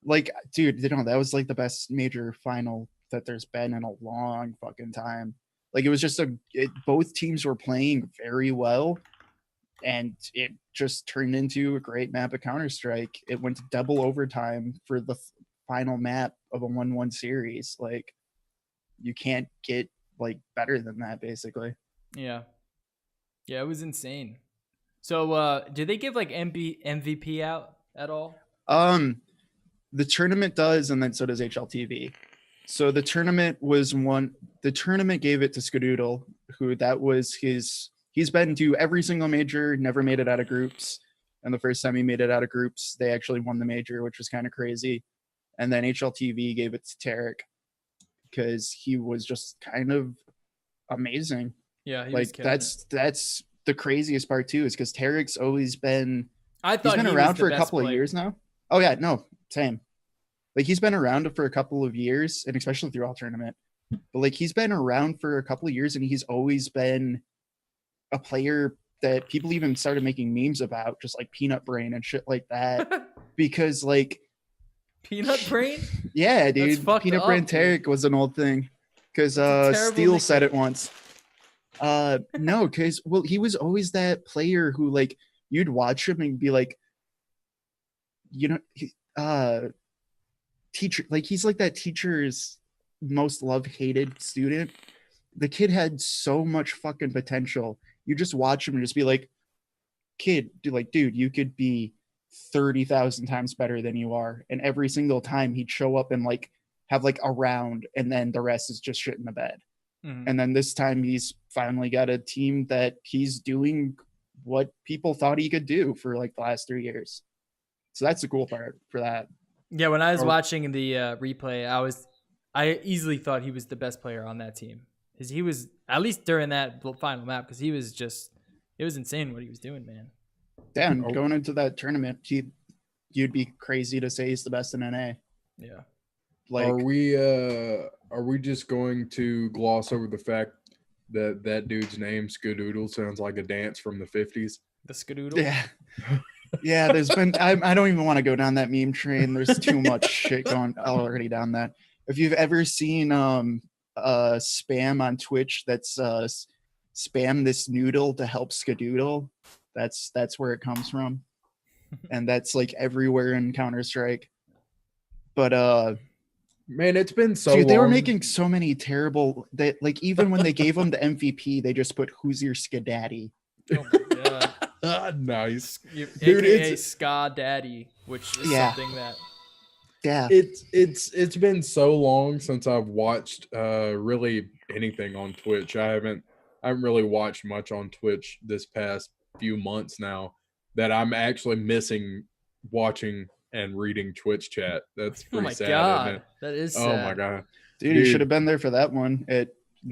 like, dude, that was like the best major final that there's been in a long fucking time. Like, it was just both teams were playing very well, and it just turned into a great map of Counter-Strike. It went to double overtime for the final map of a 1-1 series. Like, you can't get like better than that, basically. Yeah, it was insane. So, did they give like MVP out at all? The tournament does, and then so does HLTV. So the tournament gave it to Skadoodle, he's been to every single major, never made it out of groups. And the first time he made it out of groups, they actually won the major, which was kind of crazy. And then HLTV gave it to Tarek because he was just kind of amazing. Yeah, he like was that's the craziest part too is because Tarek's always been I thought he's been he around was the for a best couple of player. years now. Oh yeah, no, same. Like he's been around for a couple of years, and especially through all tournament. But like he's been around for a couple of years, and he's always been a player that people even started making memes about, just like Peanut Brain and shit like that. Because like Peanut Brain? yeah, dude, fucked Peanut up, Brain dude. Tarek was an old thing. Because That's a terrible Steele said it nickname. once. No, because well, he was always that player who like you'd watch him and be like, teacher, like he's like that teacher's most love hated student. The kid had so much fucking potential. You just watch him and just be like, kid, dude, you could be 30,000 times better than you are. And every single time he'd show up and like have like a round, and then the rest is just shit in the bed. Mhm. And then this time he's finally got a team that he's doing what people thought he could do for like the last 3 years. So that's the cool part for that. Yeah, when I was Or- watching the replay, I easily thought he was the best player on that team. Because he was, at least during that final map, because he was just, it was insane what he was doing, man. Yeah, and Oh. going into that tournament, you'd be crazy to say he's the best in NA. Yeah. Like, Are we just going to gloss over the fact that that dude's name Skadoodle sounds like a dance from the 50s? The Skadoodle. yeah. Yeah, there's been I don't even want to go down that meme train. There's too much shit going already down that. If you've ever seen spam on Twitch that's spam this noodle to help Skadoodle, that's where it comes from. And that's like everywhere in Counter-Strike. But Man, it's been so dude, they were long. making so many terrible that like even when they gave him the MVP, they just put "Who's your skadaddy?" Oh my god. Nice. Dude, AKA it's- Ska Daddy, which is Yeah. something that Yeah, It's been so long since I've watched really anything on Twitch. I haven't really watched much on Twitch this past few months now, that I'm actually missing watching and reading Twitch chat. That's oh pretty my sad, god, isn't it? that is sad. Oh my god. dude, you Dude. should have been there for that one.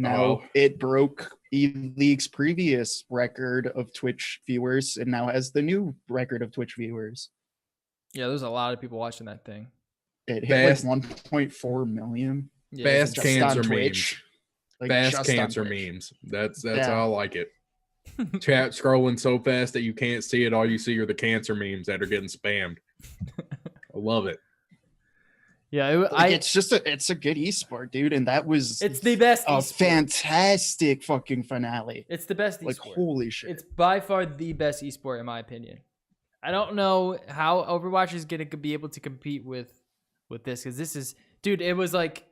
Oh. It broke E-League's previous record of Twitch viewers, and now has the new record of Twitch viewers. Yeah, there's a lot of people watching that thing. It hit Fast- like 1.4 million. Yeah, Fast it's just cancer on memes. Twitch. Like, Fast just on cancer Twitch. memes. That's Yeah. how I like it. Chat scrolling so fast that you can't see it. All you see are the cancer memes that are getting spammed. I love it. Yeah, Like, it's a good esport, dude, and that was it's the best a esport. fantastic fucking finale. It's the best Like esport. holy shit. It's by far the best esport in my opinion. I don't know how Overwatch is gonna be able to compete with this, because this is, dude, it was like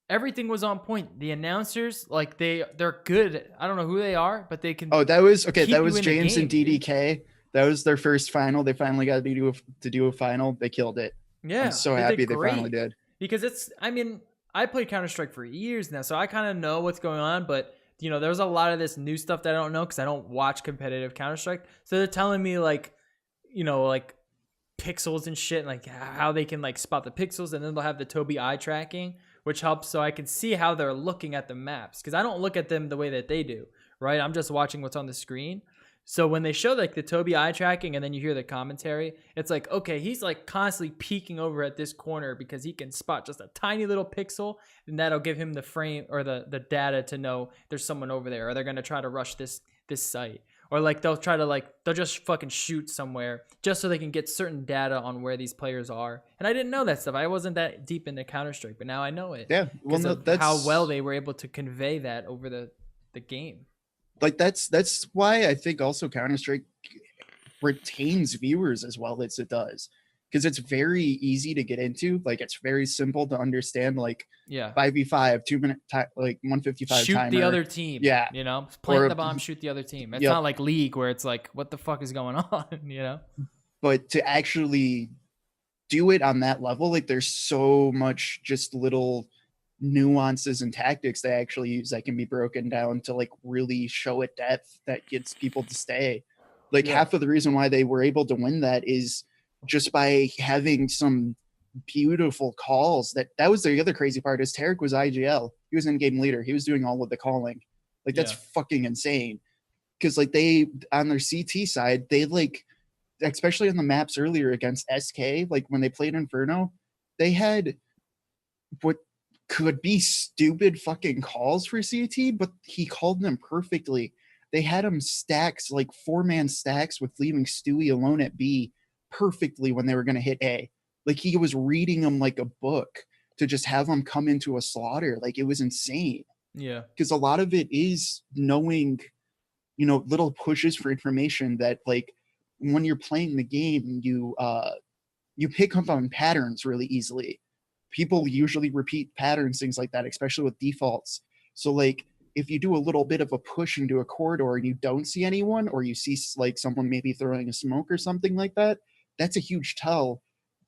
everything was on point. The announcers, like they're good. I don't know who they are, but they can. Oh, that was okay. keep That you was in the James and game, dude. DDK. That was their first final. They finally got to do a final. They killed it. yeah, I'm so did happy they great. finally did. Because it's, I mean, I played Counter-Strike for years now, so I kind of know what's going on, but you know, there's a lot of this new stuff that I don't know because I don't watch competitive Counter-Strike. So they're telling me like, you know, like pixels and shit, and like how they can like spot the pixels, and then they'll have the TWIT eye tracking, which helps so I can see how they're looking at the maps, because I don't look at them the way that they do, right? I'm just watching what's on the screen. So when they show like the TWIT eye tracking and then you hear the commentary, it's like, okay, he's like constantly peeking over at this corner because he can spot just a tiny little pixel, and that'll give him the frame or the data to know there's someone over there, or they're going to try to rush this site. Or like they'll just fucking shoot somewhere just so they can get certain data on where these players are. And I didn't know that stuff. I wasn't that deep into Counter-Strike, but now I know it. Yeah, well, Because no, of that's how well they were able to convey that over the game. like that's why I think also Counter-Strike retains viewers as well as it does, because it's very easy to get into. Like it's very simple to understand. Like Yeah. 5v5, 2 minute time, like 155 Shoot timer. the other team. Yeah. You know, plant Or- the bomb, shoot the other team. It's Yep. not like League where it's like, what the fuck is going on? You know? But to actually do it on that level, like there's so much just little nuances and tactics they actually use that can be broken down to like really show a depth that gets people to stay. Like Yeah. half of the reason why they were able to win that is just by having some beautiful calls. That was the other crazy part is Tarek was IGL. He was in-game leader. He was doing all of the calling. Like that's Yeah. fucking insane. because like they on their CT side, they like, especially on the maps earlier against SK, like when they played Inferno, they had what could be stupid fucking calls for CT, but he called them perfectly. They had him stacks, like 4-man stacks with leaving Stewie alone at B perfectly when they were going to hit A. Like he was reading them like a book to just have them come into a slaughter. Like it was insane. Yeah. Because a lot of it is knowing, you know, little pushes for information that like when you're playing the game, you pick up on patterns really easily. People usually repeat patterns, things like that, especially with defaults. So like if you do a little bit of a push into a corridor and you don't see anyone, or you see like someone maybe throwing a smoke or something like that, that's a huge tell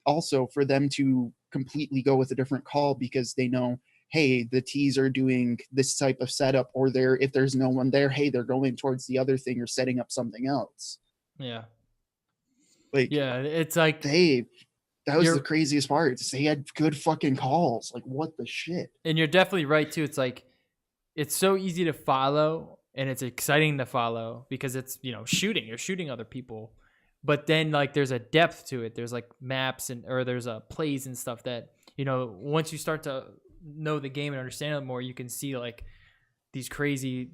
also for them to completely go with a different call, because they know, hey, the T's are doing this type of setup, or they're, if there's no one there, hey, they're going towards the other thing or setting up something else. Yeah. Like, Yeah, it's like that was the craziest part. They had good fucking calls. Like, what the shit? And you're definitely right too. It's like, it's so easy to follow and it's exciting to follow because it's, you know, you're shooting other people, but then like there's a depth to it. There's like maps or there's plays and stuff that, you know, once you start to know the game and understand it more, you can see like these crazy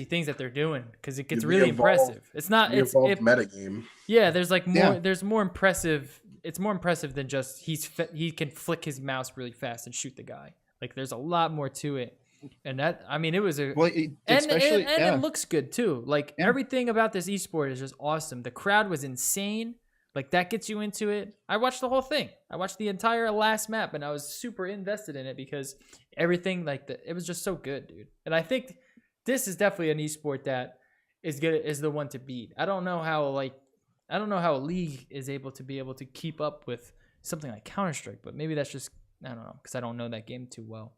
things that they're doing, because it gets really impressive. It's not, it's meta game. Yeah, there's like more, there's more impressive. It's more impressive than just he can flick his mouse really fast and shoot the guy. Like there's a lot more to it. And that, I mean, it was a, it looks good too. Like everything about this esport is just awesome. The crowd was insane. Like that gets you into it. I watched the whole thing. I watched the entire last map and I was super invested in it because everything it was just so good, dude. And I think this is definitely an esport that is the one to beat. I don't know how a league is able to keep up with something like Counter-Strike, but maybe that's just, I don't know, because I don't know that game too well.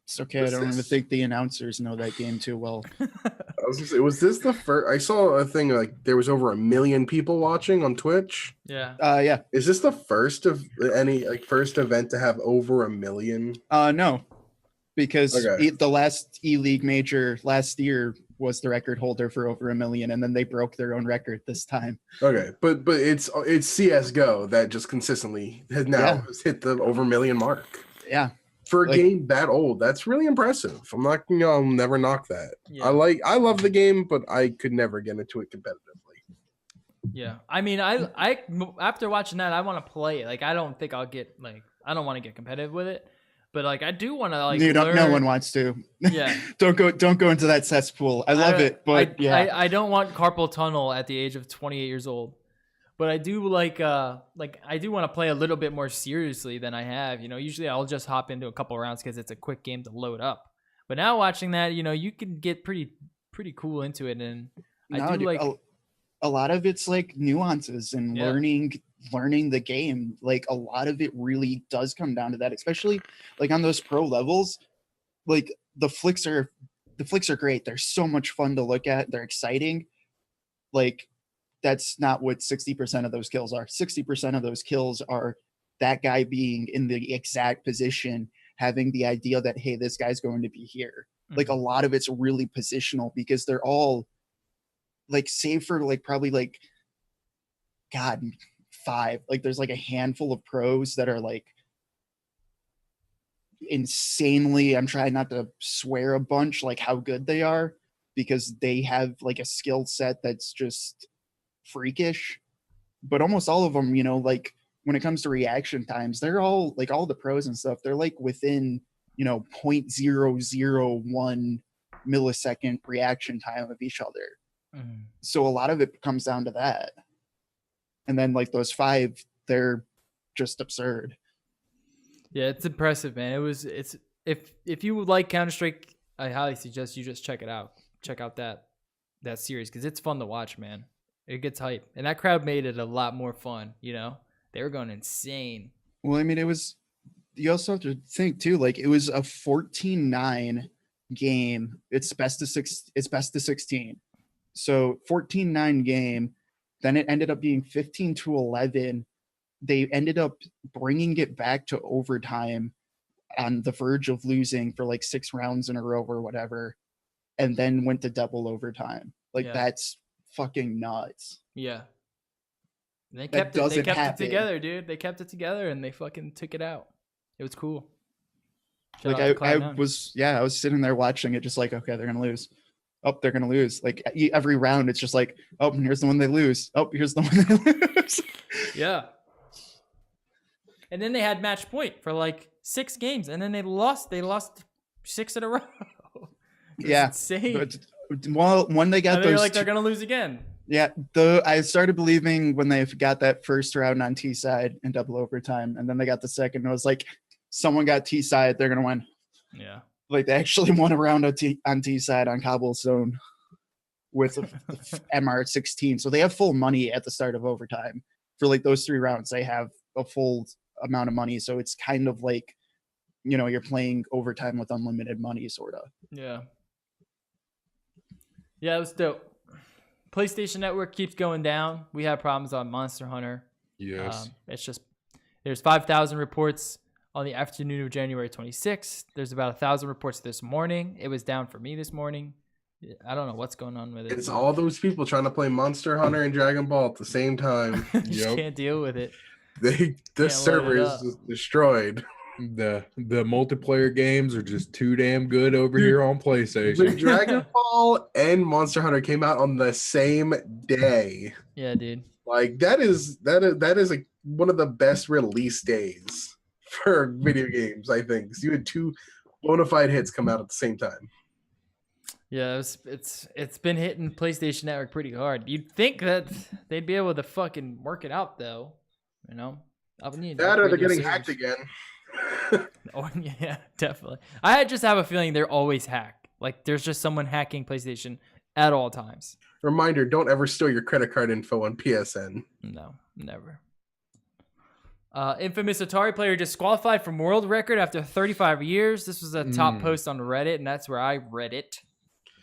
It's okay. I don't even think the announcers know that game too well. I was gonna say, was this the first? I saw a thing like there was over 1 million people watching on Twitch. Yeah. Yeah. Is this the first of any first event to have over 1 million? No, because the last E-League major last year was the record holder for over 1 million, and then they broke their own record this time. Okay, but it's CS:GO that just consistently has now hit the over 1 million mark. Yeah. For a game that old, that's really impressive. I'm not, I'll never knock that. Yeah. I love the game, but I could never get into it competitively. Yeah, I mean, I after watching that, I want to play it. Like, I don't think I'll get I don't want to get competitive with it, but like, I do want to learn. No one wants to. Yeah. Don't go into that cesspool. I love it, but I don't want carpal tunnel at the age of 28 years old. But I do I do want to play a little bit more seriously than I have. You know, usually I'll just hop into a couple of rounds because it's a quick game to load up. But now watching that, you know, you can get pretty cool into it, and a lot of it's like nuances and learning the game. Like a lot of it really does come down to that, especially like on those pro levels. Like the flicks are great. They're so much fun to look at. They're exciting. Like, that's not what 60% of those kills are. 60% of those kills are that guy being in the exact position, having the idea that, hey, this guy's going to be here. Mm-hmm. Like a lot of it's really positional, because they're all like, save for like probably like, God, 5. Like there's like a handful of pros that are like insanely, I'm trying not to swear a bunch, like how good they are, because they have like a skill set that's just freakish. But almost all of them, you know, like when it comes to reaction times, they're all like, all the pros and stuff, they're like within, you know, 0.001 millisecond reaction time of each other. Mm-hmm. So a lot of it comes down to that. And then like those 5, they're just absurd. Yeah, it's impressive, man. It's if you would like Counter-Strike, I highly suggest you just check it out. Check out that series, because it's fun to watch, man. It gets hype. And that crowd made it a lot more fun, you know? They were going insane. Well, I mean, you also have to think too, like it was a 14-9 game. It's best of 16. So 14-9 game. Then it ended up being 15-11. They ended up bringing it back to overtime on the verge of losing for like 6 rounds in a row or whatever, and then went to double overtime. Like Yeah. that's fucking nuts. Yeah. They That kept it. They doesn't kept it happen. together, dude. They kept it together, and they fucking took it out. It was cool. Shout Like out to I Cloud9. was sitting there watching it, just like, okay, they're gonna lose. Oh, they're gonna lose. Like every round, it's just like, oh, here's the one they lose. Oh, here's the one they lose. Yeah. And then they had match point for like 6 games, and then they lost. They lost 6 in a row. It was Yeah, insane. But well, when they got And they're those, like they're gonna lose again. yeah, I started believing when they got that first round on T side in double overtime, and then they got the second. And it was like, someone got T side, they're gonna win. Yeah. Like they actually won a round on T side on cobblestone with MR16. So they have full money at the start of overtime for like those 3 rounds. They have a full amount of money, so it's kind of like, you're playing overtime with unlimited money, sort of. Yeah. Yeah, it was dope. PlayStation Network keeps going down. We have problems on Monster Hunter. Yes. It's just there's 5,000 reports on the afternoon of January 26th. There's about 1,000 reports this morning. It was down for me this morning. I don't know what's going on with it. It's all those people trying to play Monster Hunter and Dragon Ball at the same time. Just can't deal with it. The server is just destroyed. The multiplayer games are just too damn good over here on The PlayStation. Dragon Ball and Monster Hunter came out on the same day. Yeah, dude. Like that is one of the best release days for video games, I think. 'Cause you had 2 bona fide hits come out at the same time. Yeah, it's been hitting PlayStation Network pretty hard. You'd think that they'd be able to fucking work it out, though. I would need That or they're radio getting servers. hacked again. Oh yeah, definitely. I just have a feeling they're always hacked. Like there's just someone hacking PlayStation at all times. Reminder, don't ever store your credit card info on PSN. No, never. Infamous Atari player disqualified from world record after 35 years. This was a top post on Reddit, and that's where I read it.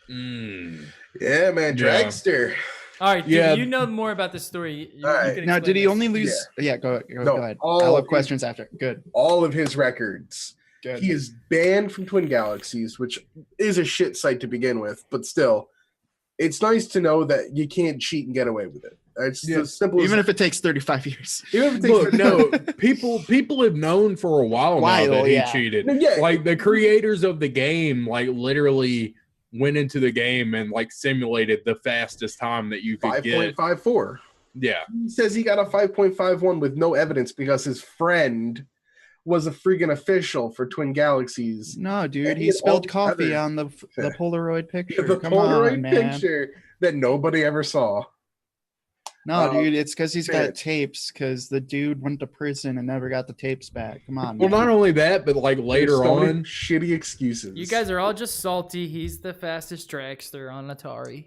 Yeah, man, Yeah. Dragster. All right, dude, Yeah. you know more about this story. You All right. can Now, explain did he this. only lose? Yeah, go ahead. all I'll of have questions after. Good. All of his records. Good. He is banned from Twin Galaxies, which is a shit site to begin with, but still, it's nice to know that you can't cheat and get away with it. It's as simple Even as if it takes 35 years. even if it takes Look, no, people have known for a while now that he cheated. Yeah. Like the creators of the game, like literally went into the game and like simulated the fastest time that you could get. 5.54. Yeah. He says he got a 5.51 with no evidence because his friend was a freaking official for Twin Galaxies. No, dude, And he he had all spilled these coffee other- on the Polaroid picture. The Come Polaroid on, man. picture that nobody ever saw. No, dude, it's because he's man. got tapes. Because the dude went to prison and never got the tapes back. Come on. Well, man. not only that, but like later There's so many on, shitty excuses. You guys are all just salty. He's the fastest dragster on Atari.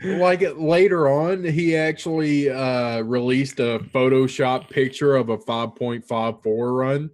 like later on, he actually released a Photoshop picture of a 5.54 run.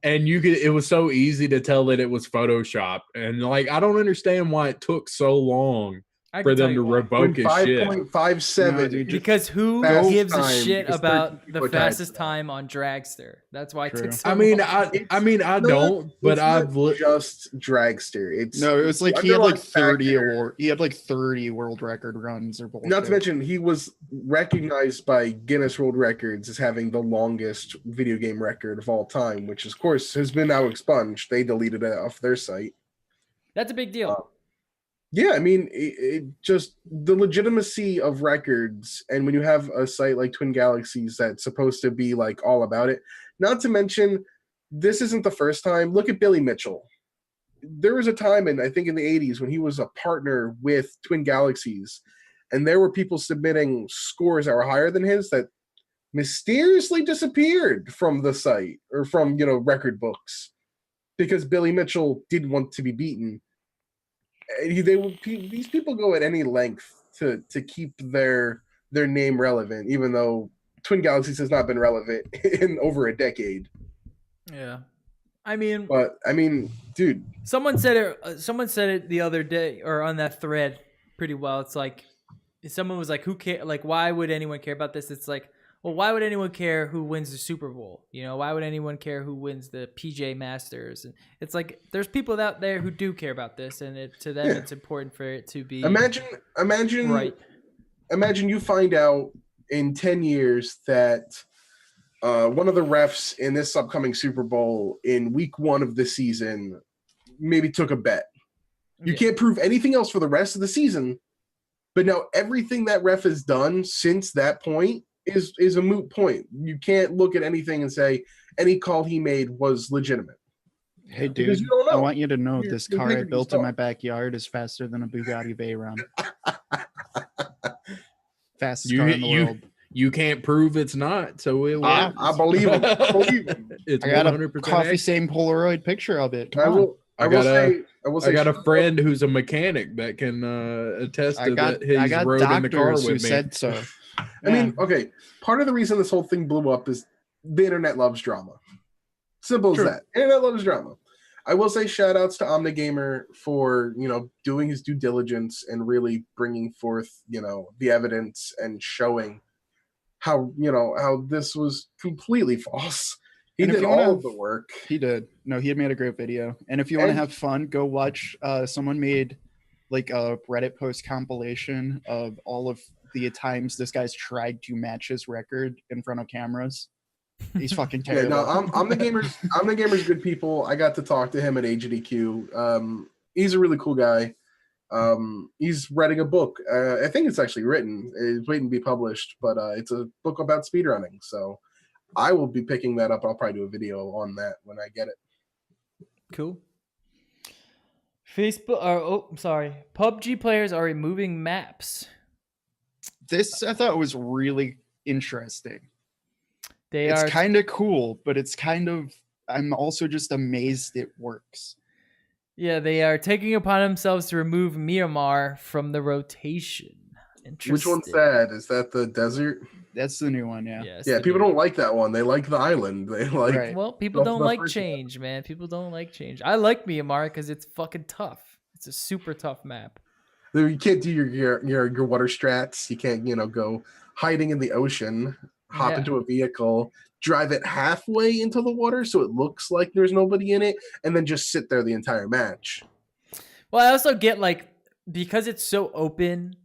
And it was so easy to tell that it was Photoshop. And like, I don't understand why it took so long I for can tell them to you why. revoke his shit. 5.57. No, dude, Because who Fast gives a time, shit because about 13 the people died. fastest time on Dragster? That's why it True. took so I mean, long. I don't, but I've just Dragster. It's No, it was like he had like underlying 30 factor. award. He had like 30 world record runs or bullshit. Not to mention, he was recognized by Guinness World Records as having the longest video game record of all time, which, of course, has been now expunged. They deleted it off their site. That's a big deal. Yeah, I mean, it just the legitimacy of records, and when you have a site like Twin Galaxies that's supposed to be like all about it. Not to mention, this isn't the first time. Look at Billy Mitchell. There was a time I think in the 80s when he was a partner with Twin Galaxies, and there were people submitting scores that were higher than his that mysteriously disappeared from the site or from record books because Billy Mitchell didn't want to be beaten. These people go at any length to keep their name relevant, even though Twin Galaxies has not been relevant in over a decade. Yeah. I mean, dude, someone said it the other day or on that thread pretty well. It's like someone was like, who care? Like, why would anyone care about this? It's like, well, why would anyone care who wins the Super Bowl? You know, why would anyone care who wins the PJ Masters? And it's like there's people out there who do care about this, and to them it's important for it to be imagine right. Imagine you find out in 10 years that one of the refs in this upcoming Super Bowl in week 1 of the season maybe took a bet. You can't prove anything else for the rest of the season, but now everything that ref has done since that point is a moot point. You can't look at anything and say any call he made was legitimate. Hey, dude, I want you to know this car I built in my backyard is faster than a Bugatti Veyron. Fastest car in the world. You can't prove it's not, so it I believe him. It's I got 100% a coffee stain Polaroid picture of it. I will say I got a friend who's a mechanic that can attest to that. He's rode in the car with me. Said so. I mean, okay. Part of the reason this whole thing blew up is the internet loves drama. Simple as that. Internet loves drama. I will say shout outs to OmniGamer for, doing his due diligence and really bringing forth, the evidence and showing how this was completely false. He did all of the work. He did. No, he had made a great video. And if you want to have fun, go watch. Someone made like a Reddit post compilation of all of the times this guy's tried to match his record in front of cameras. He's fucking terrible. Yeah, no, I'm the gamer's good people. I got to talk to him at AGDQ. He's a really cool guy. He's writing a book. I think it's actually written. It's waiting to be published, but it's a book about speedrunning. So I will be picking that up. I'll probably do a video on that when I get it. Cool. PUBG players are removing maps. This I thought was really interesting. It's kind of cool, but it's kind of, I'm also just amazed it works. Yeah, they are taking upon themselves to remove Myanmar from the rotation. Which one's that? Is that the desert? That's the new one, yeah. Yeah, people don't like that one. They like the island. They like. Right. Well, people don't like change, man. People don't like change. I like Myanmar because it's fucking tough. It's a super tough map. You can't do your water strats. You can't go hiding in the ocean, hop into a vehicle, drive it halfway into the water so it looks like there's nobody in it, and then just sit there the entire match. Well, I also get because it's so open.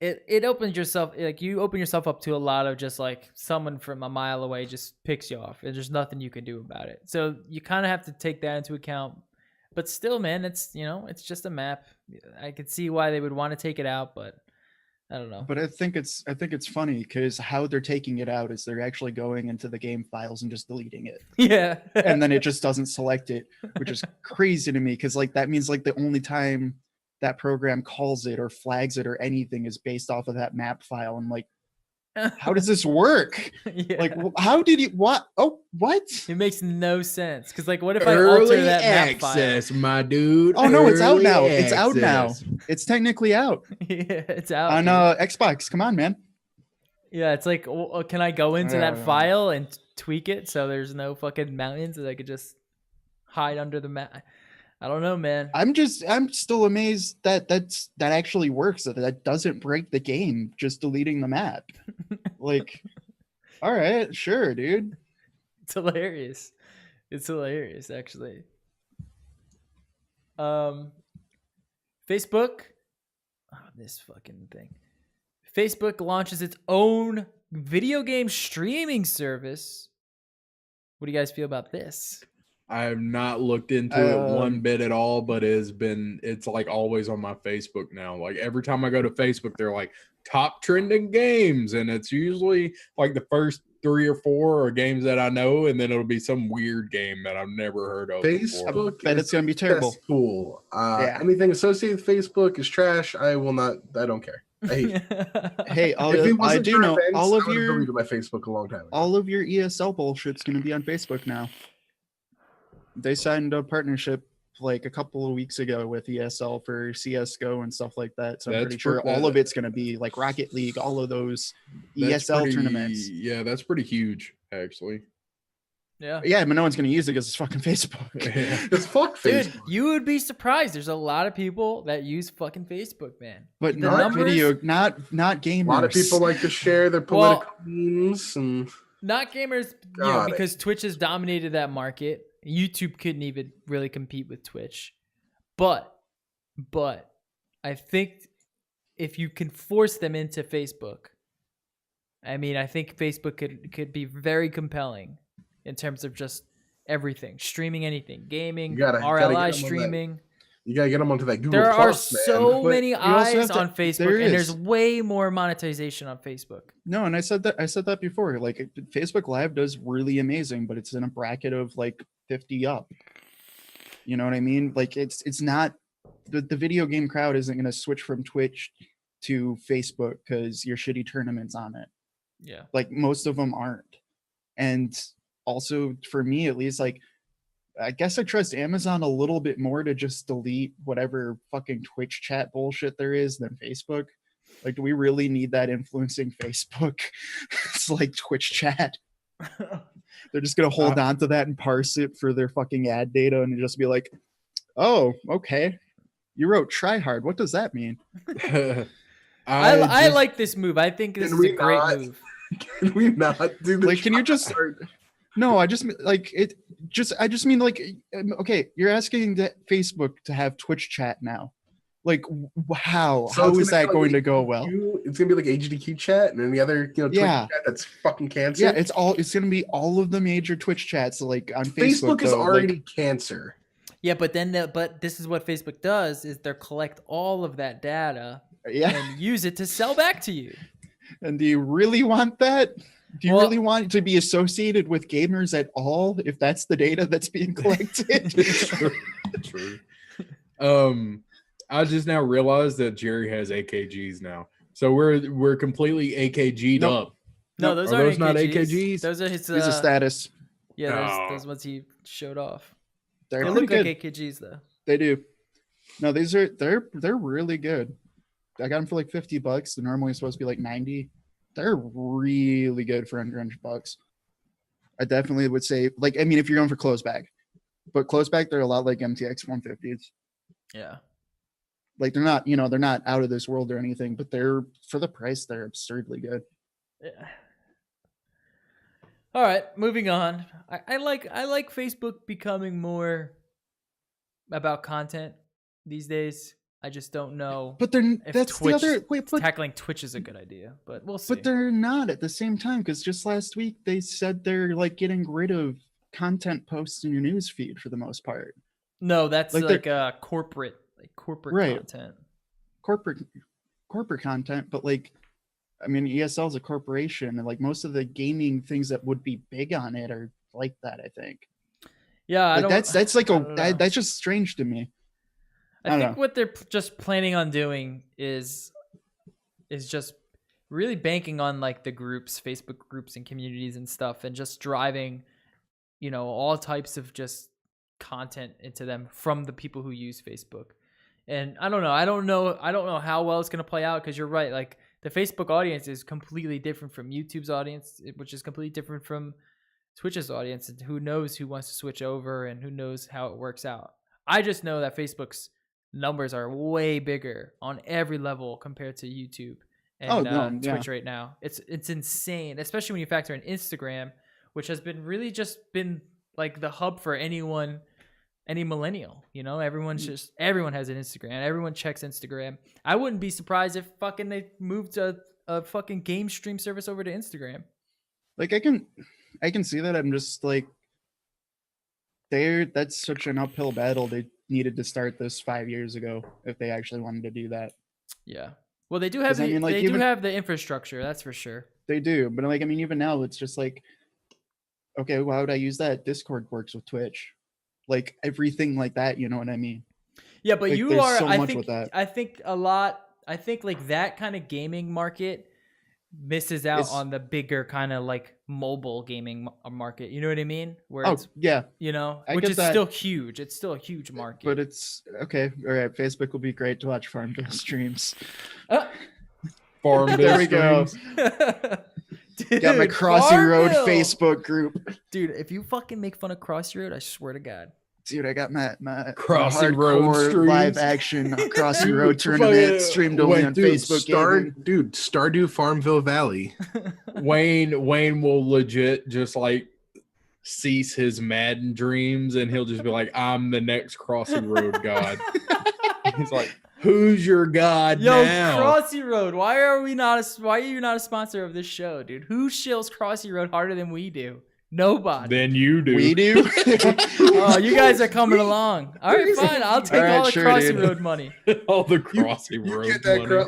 It opens yourself, you open yourself up to a lot of just someone from a mile away just picks you off and there's nothing you can do about it. So you kind of have to take that into account. But still, man, it's just a map. I could see why they would want to take it out, but I don't know. But I think it's funny because how they're taking it out is they're actually going into the game files and just deleting it. Yeah. And then it just doesn't select it, which is crazy to me because that means the only time that program calls it or flags it or anything is based off of that map file. I'm like, how does this work? Yeah. How did you what? Oh, what? It makes no sense. Because what if I alter that map file? Access, my dude. Oh no, it's out now. It's out now. It's technically out. Yeah, it's out on Xbox. Come on, man. Yeah, it's can I go into that file and tweak it so there's no fucking mountains that I could just hide under the map? I don't know, man. I'm still amazed that actually works. That doesn't break the game. Just deleting the map. All right, sure, dude. It's hilarious. It's hilarious, actually. Facebook. Oh, this fucking thing. Facebook launches its own video game streaming service. What do you guys feel about this? I have not looked into it one bit at all, but it's always on my Facebook now. Every time I go to Facebook, they're top trending games, and it's usually the first 3 or 4 are games that I know, and then it'll be some weird game that I've never heard of. Facebook, bet it's gonna be terrible. Cool. Anything associated with Facebook is trash. I don't care. I hate it. Hey, I do know events, all of I your deleted my Facebook a long time ago. All of your ESL bullshit's gonna be on Facebook now. They signed a partnership a couple of weeks ago with ESL for CSGO and stuff like that. So I'm pretty sure all of it's going to be Rocket League, all of those ESL tournaments. Yeah, that's pretty huge, actually. Yeah. Yeah, but no one's gonna use it because it's fucking Facebook. It's fuck Dude, Facebook. you would be surprised. There's a lot of people that use fucking Facebook, man. But The not numbers- video, not gamers. A lot of people like to share their Well- political memes and Not gamers, God. because Twitch has dominated that market. YouTube couldn't even really compete with Twitch. But I think if you can force them into Facebook, I mean, I think Facebook could be very compelling in terms of just everything, streaming anything, gaming, You gotta get 'em on RLI that. streaming. you gotta get them onto that Google There are Plus, man. so But many you also eyes have to- on Facebook, there and there's is. way more monetization on Facebook. No, and I said that before. Like Facebook Live does really amazing, but it's in a bracket of like 50 up. You know what I mean? Like it's not the video game crowd isn't gonna switch from Twitch to Facebook because your shitty tournaments on it. Yeah. Like most of them aren't. And also for me at least, like I guess I trust Amazon a little bit more to just delete whatever fucking Twitch chat bullshit there is than Facebook. Like, do we really need that influencing Facebook? It's like Twitch chat. They're just gonna hold on to that and parse it for their fucking ad data and just be like, oh, okay. You wrote try hard. What does that mean? I like this move. I think this Can is a we great not? move. Can we not do this? Like, can you just no, I just like it I just mean like okay, you're asking Facebook to have Twitch chat now. Like how So how it's is gonna that be going like to go well? It's gonna be like HDQ chat and any other Twitch Yeah. chat that's fucking cancer. Yeah, it's gonna be all of the major Twitch chats like on Facebook. Facebook is though, already like, cancer. Yeah, but but this is what Facebook does: is they collect all of that data yeah. and use it to sell back to you. And do you really want that? Do you Well- really want to be associated with gamers at all if that's the data that's being collected? True. I just now realized that Jerry has AKGs now, so we're completely AKG'd Nope. up. No, those Are aren't those not AKGs. AKGs? Those are his. It's a status. Yeah, Oh. those ones he showed off. They're They pretty look good. like AKGs though. They do. No, they're really good. I got them for like $50. They're normally supposed to be like 90. They're really good for under $100. I definitely would say, like, I mean, if you're going for close back, but close back, they're a lot like MTX 150s. Yeah. Like they're not, they're not out of this world or anything, but they're for the price, they're absurdly good. Yeah. All right, moving on. I like Facebook becoming more about content these days. I just don't know But they're if that's Twitch, the other wait, but tackling Twitch is a good idea, but we'll see. but they're not at the same time because just last week they said they're like getting rid of content posts in your news feed for the most part. No, that's like like corporate Right. content. Corporate content, but like I mean ESL is a corporation and like most of the gaming things that would be big on it are like that, I think. Yeah, I Like don't, that's like I don't know. that's just strange to me. I don't think know. what they're just planning on doing is just really banking on like the groups, Facebook groups and communities and stuff, and just driving, all types of just content into them from the people who use Facebook. And I don't know how well it's gonna play out because you're right. Like the Facebook audience is completely different from YouTube's audience, which is completely different from Twitch's audience. And who knows who wants to switch over and who knows how it works out. I just know that Facebook's numbers are way bigger on every level compared to YouTube and Twitch right now. It's insane, especially when you factor in Instagram, which has been really just been like the hub for any millennial. Everyone has an Instagram. Everyone checks Instagram. I wouldn't be surprised if fucking they moved a fucking game stream service over to Instagram. Like I can see that. I'm just like that's such an uphill battle. They needed to start this 5 years ago if they actually wanted to do that. Yeah. Well, they do have 'Cause, I mean, like, even- do have the infrastructure, that's for sure. They do, but like I mean even now it's just like okay, why would I use that? Discord works with Twitch. Like everything like that, you know what I mean? Yeah, but Like, you there's are so I much think with that. I think like that kind of gaming market misses out It's- on the bigger kind of like mobile gaming market. You know what I mean? Where Oh it's yeah, I which get is that. still huge. It's still a huge market. but it's okay. All right, Facebook will be great to watch Farmville streams. Farm There we go. streams. Got my Crossy Road Farmville. Facebook group. Dude, if you fucking make fun of Crossy Road, I swear to God. Dude, I got my Crossy Road hardcore streams. live action Crossy Dude, Road tournament fucking- streamed only on Facebook Gaming. Stardew Farmville Valley. Wayne will legit just like cease his Madden dreams, and he'll just be like, "I'm the next Crossy Road god." He's like, "Who's your god Yo, now?" Crossy Road. Why are you not a sponsor of this show, dude? Who shills Crossy Road harder than we do? Nobody. Then you do. We do. Oh, you guys are coming along. All right, fine. I'll take All right, all the sure, Crossy dude. Road money. All the Crossy You Road get that money.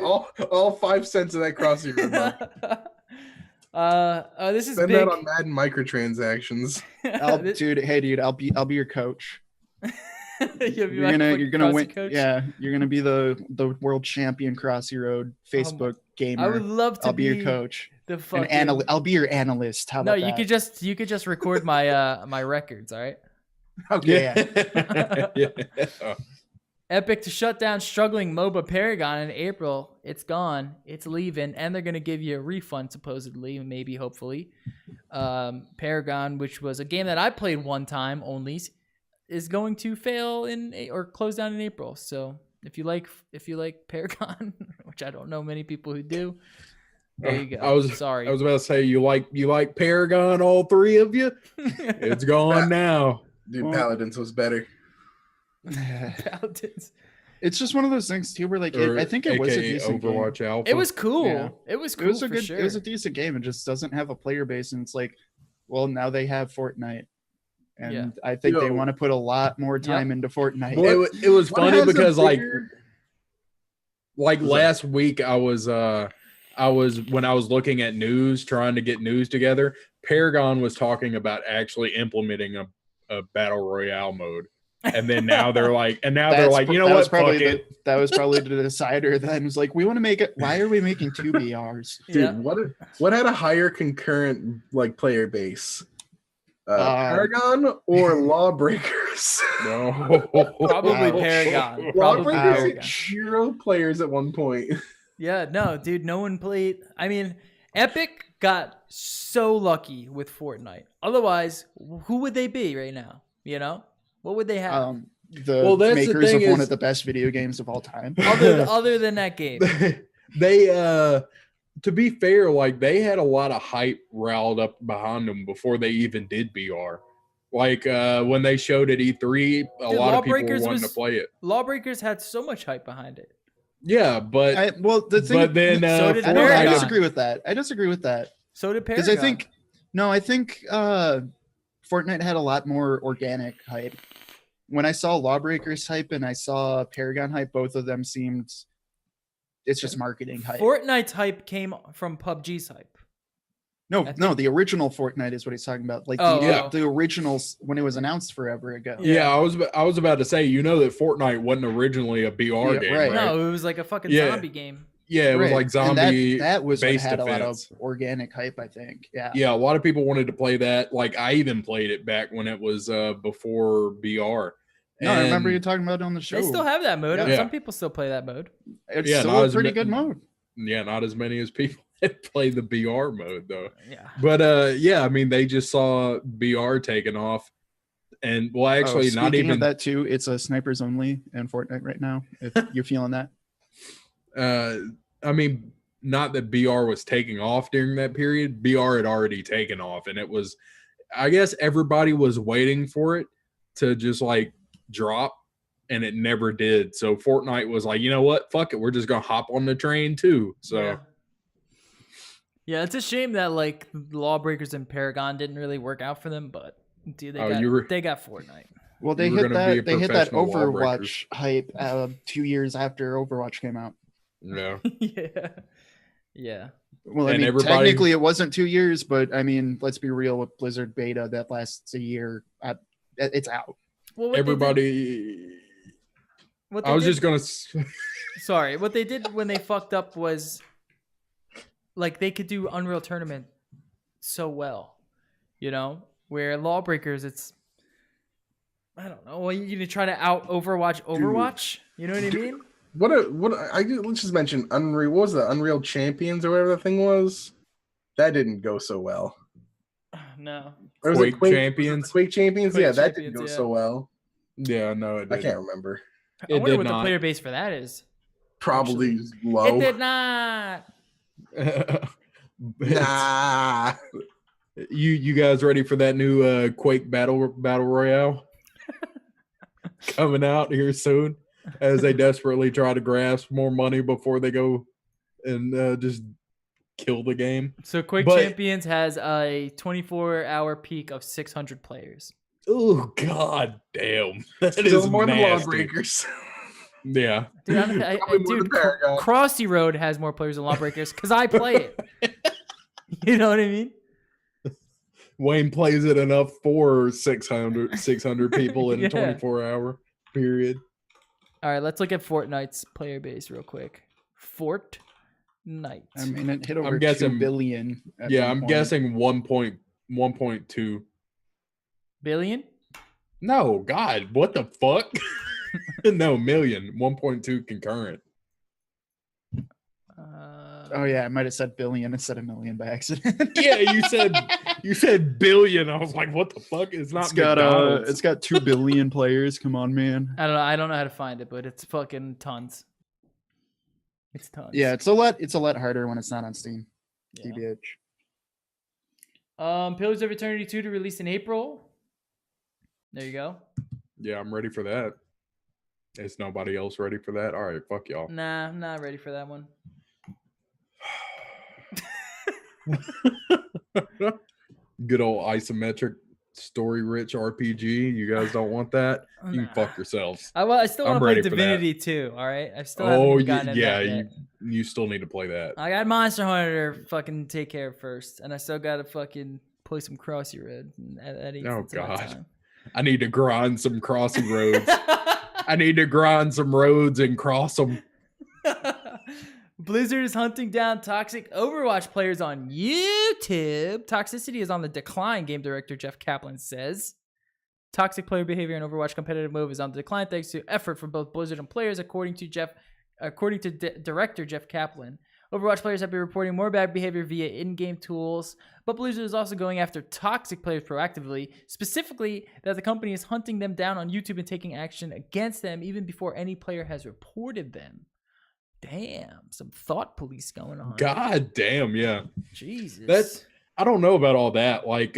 all 5 cents of that Crossy Road money. This is Spend big. that on Madden microtransactions. Dude, I'll be your coach. You'll be You're my gonna fucking win. Crossy coach? Yeah, you're gonna be the world champion Crossy Road Facebook gamer. I would love to I'll be your coach. The An fucking... I'll be your analyst. How No, about you could just record my my records, all right? Okay. Yeah. Epic to shut down struggling MOBA Paragon in April. It's gone. It's leaving, and they're gonna give you a refund supposedly, maybe, hopefully. Paragon, which was a game that I played one time only, is going to fail or close down in April. So if you like Paragon, which I don't know many people who do, there you go. Sorry. I was about to say you like Paragon, all three of you. It's gone now. Dude, Well- Paladins was better. Paladins. It's just one of those things too, where like I think it was a AKA decent Overwatch game. Alpha. It was cool. Yeah. It was It cool was a for good. sure. It was a decent game. It just doesn't have a player base, and it's like, well, now they have Fortnite, and Yeah. I think they Yo. want to put a lot more time into Fortnite. It was What funny has a because bigger- last week I was when I was looking at news, trying to get news together, Paragon was talking about actually implementing a battle royale mode. And then now they're like, you know that what? Was Fuck probably it. that was probably the decider. Then was like, we want to make it. Why are we making two BRs? Dude, Yeah. what had a higher concurrent like player base? Paragon or Lawbreakers? No. Probably Ouch. Paragon. Probably Lawbreakers Paragon. had 0 players at one point. Yeah, no, dude, no one played. I mean, Epic got so lucky with Fortnite. Otherwise, who would they be right now? You know, what would they have The Well, that's the makers thing of one is- of the best video games of all time. other than that game? They to be fair, like they had a lot of hype riled up behind them before they even did BR. Like when they showed at E3, a Dude, lot of people were Lawbreakers wanting was- to play it. Lawbreakers had so much hype behind it. Yeah, but The thing, but then So did I Paragon. disagree with that. I disagree with that So did because Paragon. I think Fortnite had a lot more organic hype. When I saw Lawbreakers hype and I saw Paragon hype, both of them seemed. It's just marketing hype. Fortnite's hype came from PUBG's hype. No, I no, the original Fortnite is what he's talking about. Like Oh, yeah. the originals when it was announced forever ago. yeah, I was about to say, you know that Fortnite wasn't originally a BR Yeah, game, right. right? No, it was like a fucking Yeah. zombie game. Yeah, it was Right. like And zombie. that was what based had a lot of defense. organic hype, I think. Yeah. Yeah, a lot of people wanted to play that. Like I even played it back when it was before BR. No, I remember And- you talking about it on the show. They still have that mode. Yeah. Some people still play that mode. It's Yeah, still not a as pretty ma- good mode. Yeah, not as many as people that play the BR mode though. Yeah. But yeah, I mean they just saw BR taking off, and well, actually, not Speaking even of that too. It's a snipers only in Fortnite right now. If you're feeling that, I mean, not that BR was taking off during that period. BR had already taken off, and it was, I guess, everybody was waiting for it to just like drop, and it never did. So Fortnite was like, you know what, fuck it, we're just gonna hop on the train too. So. Yeah. Yeah, it's a shame that like Lawbreakers and Paragon didn't really work out for them, but dude, they got Fortnite. well, they You were hit gonna be a that. They hit that professional Overwatch hype 2 years after Overwatch came out. No. Yeah. Yeah. Well, I And mean, everybody- technically it wasn't 2 years, but I mean, let's be real. With Blizzard beta that lasts a year, it's out. Well, what Everybody. What I they was did- just gonna. Sorry, what they did when they fucked up was like they could do Unreal Tournament so well, you know, where Lawbreakers, it's, I don't know, well, you're gonna try to out Overwatch, you know what I mean? Let's just mention Unreal. What was the Unreal Champions or whatever the thing was? That didn't go so well. No. Or was it Quake Champions? Quake Champions? Quake Yeah, that Champions, didn't go yeah. so well. Yeah, no, it I didn't. can't remember. I It wonder did what the not. player base for that is. Probably It low. did not. Nah. You guys ready for that new Quake battle royale coming out here soon? As they desperately try to grasp more money before they go and just kill the game. So Quake But- Champions has a 24-hour peak of 600 players. Oh god damn! That Still is more than nasty. Lawbreakers. Yeah, Dude, Probably more than Paragon. Crossy Road has more players than Lawbreakers because I play it. You know what I mean? Wayne plays it enough for 600 people in Yeah. a 24-hour period. All right, let's look at Fortnite's player base real quick. Fortnite. I mean, it hit over guessing- 2 billion. at Yeah, one I'm point. guessing 1.2. Billion? No, God, what the fuck? No, million. 1.2 concurrent. Oh yeah, I might have said billion instead of million by accident. Yeah, you said billion. I was like, what the fuck? It's not McDonald's. It's got 2 billion players. Come on, man. I don't know how to find it, but it's fucking tons. It's tons. Yeah, it's a lot harder when it's not on Steam. Yeah. TBH. Pillars of Eternity 2 to release in April. There you go. Yeah, I'm ready for that. Is nobody else ready for that? All right, fuck y'all. Nah, I'm not ready for that one. Good old isometric story-rich RPG. You guys don't want that? You Nah. can fuck yourselves. I still I'm want to play ready for that. Divinity 2, all right? I still haven't Oh even gotten into yeah, that yet. you still need to play that. I got Monster Hunter to fucking take care of first, and I still got to fucking play some Crossy Road. That eats Oh, into my God. time. I need to grind some crossing roads. I need to grind some roads and cross them. Blizzard is hunting down toxic Overwatch players on YouTube. Toxicity is on the decline, game director Jeff Kaplan says. Toxic player behavior in Overwatch competitive mode is on the decline thanks to effort from both Blizzard and players, according to director Jeff Kaplan. Overwatch players have been reporting more bad behavior via in-game tools, but Blizzard is also going after toxic players proactively, specifically that the company is hunting them down on YouTube and taking action against them even before any player has reported them. Damn, some thought police going on. God damn, yeah. Jesus. I don't know about all that. Like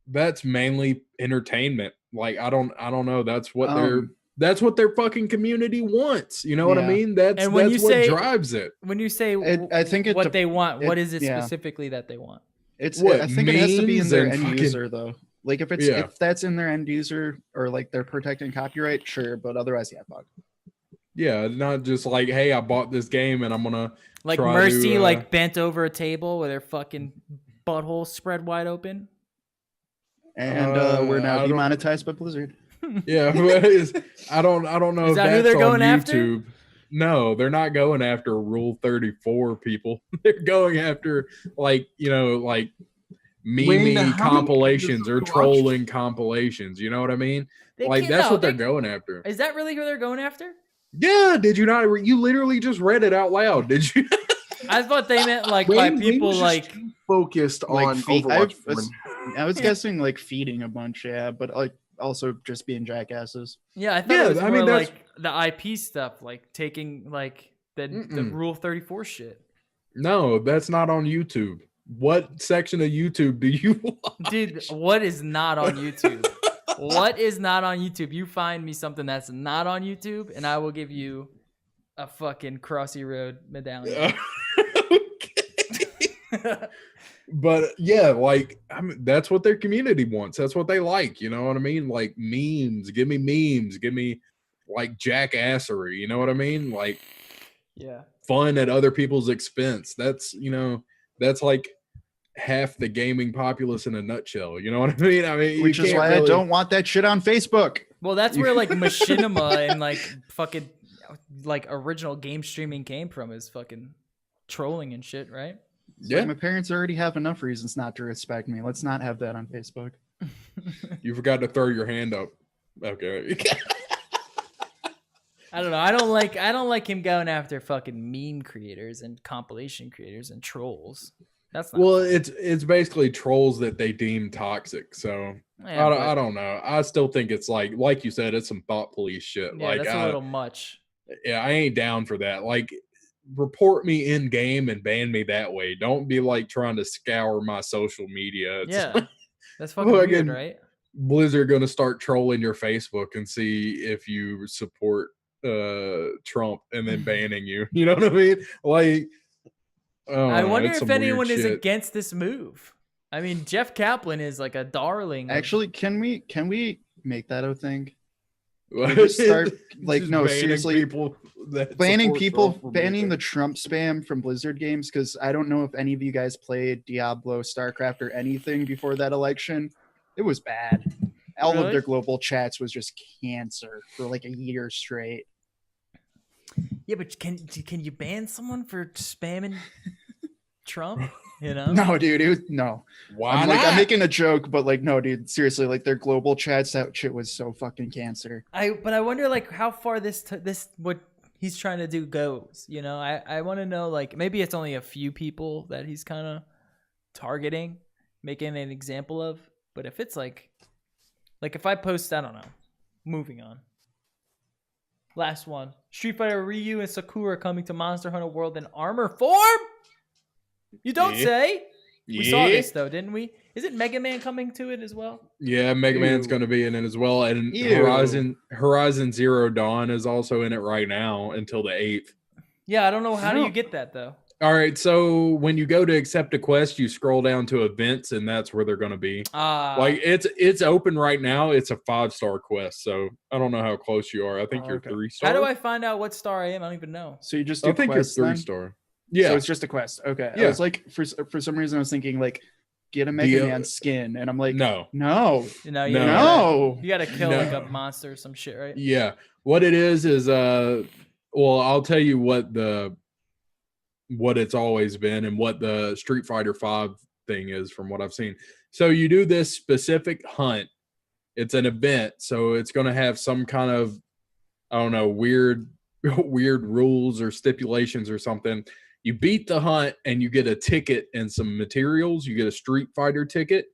that's mainly entertainment. Like I don't know. That's what their fucking community wants. You know what I Yeah. mean? That's And when what you say- drives it. When you say I think it what dep- they want, what it- is it yeah. specifically that they want? It's What, I think it has to be in memes their and end fucking- user though. Like if it's Yeah. if that's in their end user or like they're protecting copyright, sure, but otherwise, yeah, fuck. Yeah, not just like, hey, I bought this game and I'm gonna Like try Mercy, to, like bent over a table with her fucking butthole spread wide open. And we're I now don't- demonetized by Blizzard. yeah. But I don't know Is if that who that's they're on going after? YouTube. No, they're not going after Rule 34 people. They're going after like Wayne, meme how many compilations videos or have you trolling compilations. You know what I mean? They Like can't- that's no, what they're they- going after. Is that really who they're going after? Yeah, did you not? You literally just read it out loud. Did you? I thought they meant like by Wayne people was just like too focused Like on feed- Overwatch. I was guessing like feeding a bunch, yeah, but like also just being jackasses. yeah. I thought Yeah, it was I more mean, that's- like the IP stuff, like taking like the Mm-mm. Rule 34 shit. No, that's not on YouTube. What section of YouTube do you watch? Dude, what is not on YouTube? What is not on YouTube? You find me something that's not on YouTube, and I will give you a fucking Crossy Road medallion. Okay. But yeah, like that's what their community wants. That's what they like. You know what I mean? Like memes. Give me memes. Give me like jackassery. You know what I mean? Like Yeah. fun at other people's expense. That's that's like half the gaming populace in a nutshell. You know what I mean? I mean, you Which is can't why I really- don't want that shit on Facebook. Well, that's where like machinima and like fucking like original game streaming came from, is fucking trolling and shit, right? Yeah, Like, my parents already have enough reasons not to respect me. Let's not have that on Facebook. you forgot to throw your hand up. Okay. I don't know. I don't like him going after fucking meme creators and compilation creators and trolls. That's not Well, fun. it's basically trolls that they deem toxic. So Yeah, I don't know. I still think it's like you said, it's some thought police shit. yeah, Like that's a little much. yeah, I ain't down for that. Like, report me in game and ban me that way. Don't be like trying to scour my social media. It's Yeah, that's fucking Fucking- weird, right? Blizzard gonna start trolling your Facebook and see if you support Trump and then banning you. You know what I mean? Like, I wonder it's if some weird anyone is shit. against this move. I mean, Jeff Kaplan is like a darling. Actually, can we make that a thing? Can we just start like Just no banning seriously people that banning support people Trump from banning the anything. Trump spam from Blizzard games because I don't know if any of you guys played Diablo, StarCraft, or anything before that election. It was bad. All of Really? their global chats was just cancer for like a year straight. Yeah, but can you ban someone for spamming Trump? You know? No, dude, it was no. Why I'm not? making a joke, but like no, dude, seriously, like their global chats, that shit was so fucking cancer. But I wonder like how far this what he's trying to do goes. You know, I want to know like maybe it's only a few people that he's kind of targeting, making an example of. But if it's like if I post, I don't know. Moving on. Last one. Street Fighter Ryu and Sakura coming to Monster Hunter World in armor form? You don't Yeah. say. We saw Yeah. this though, didn't we? Isn't Mega Man coming to it as well? Yeah, Mega Man's Ew. going to be in it as well, and Ew. Horizon Zero Dawn is also in it right now until the 8th. Yeah, I don't know. How do No. you get that though? All right, so when you go to accept a quest, you scroll down to events, and that's where they're going to be. Like it's open right now. It's a 5-star quest, so I don't know how close you are. I think Oh, you're okay. 3-star. how do I find out what star I am? I don't even know. So you just do I think you're quests then? 3-star. Yeah, So it's just a quest. Okay. Yeah. I was like, for some reason, I was thinking like, get a Mega Man skin, and I'm like, no. no, You know, No. you gotta kill like a No. monster or some shit, right? Yeah, what it is well, I'll tell you what it's always been and what the Street Fighter 5 thing is from what I've seen. So you do this specific hunt. It's an event, so it's going to have some kind of, I don't know, weird rules or stipulations or something. You beat the hunt and you get a ticket and some materials. You get a Street Fighter ticket,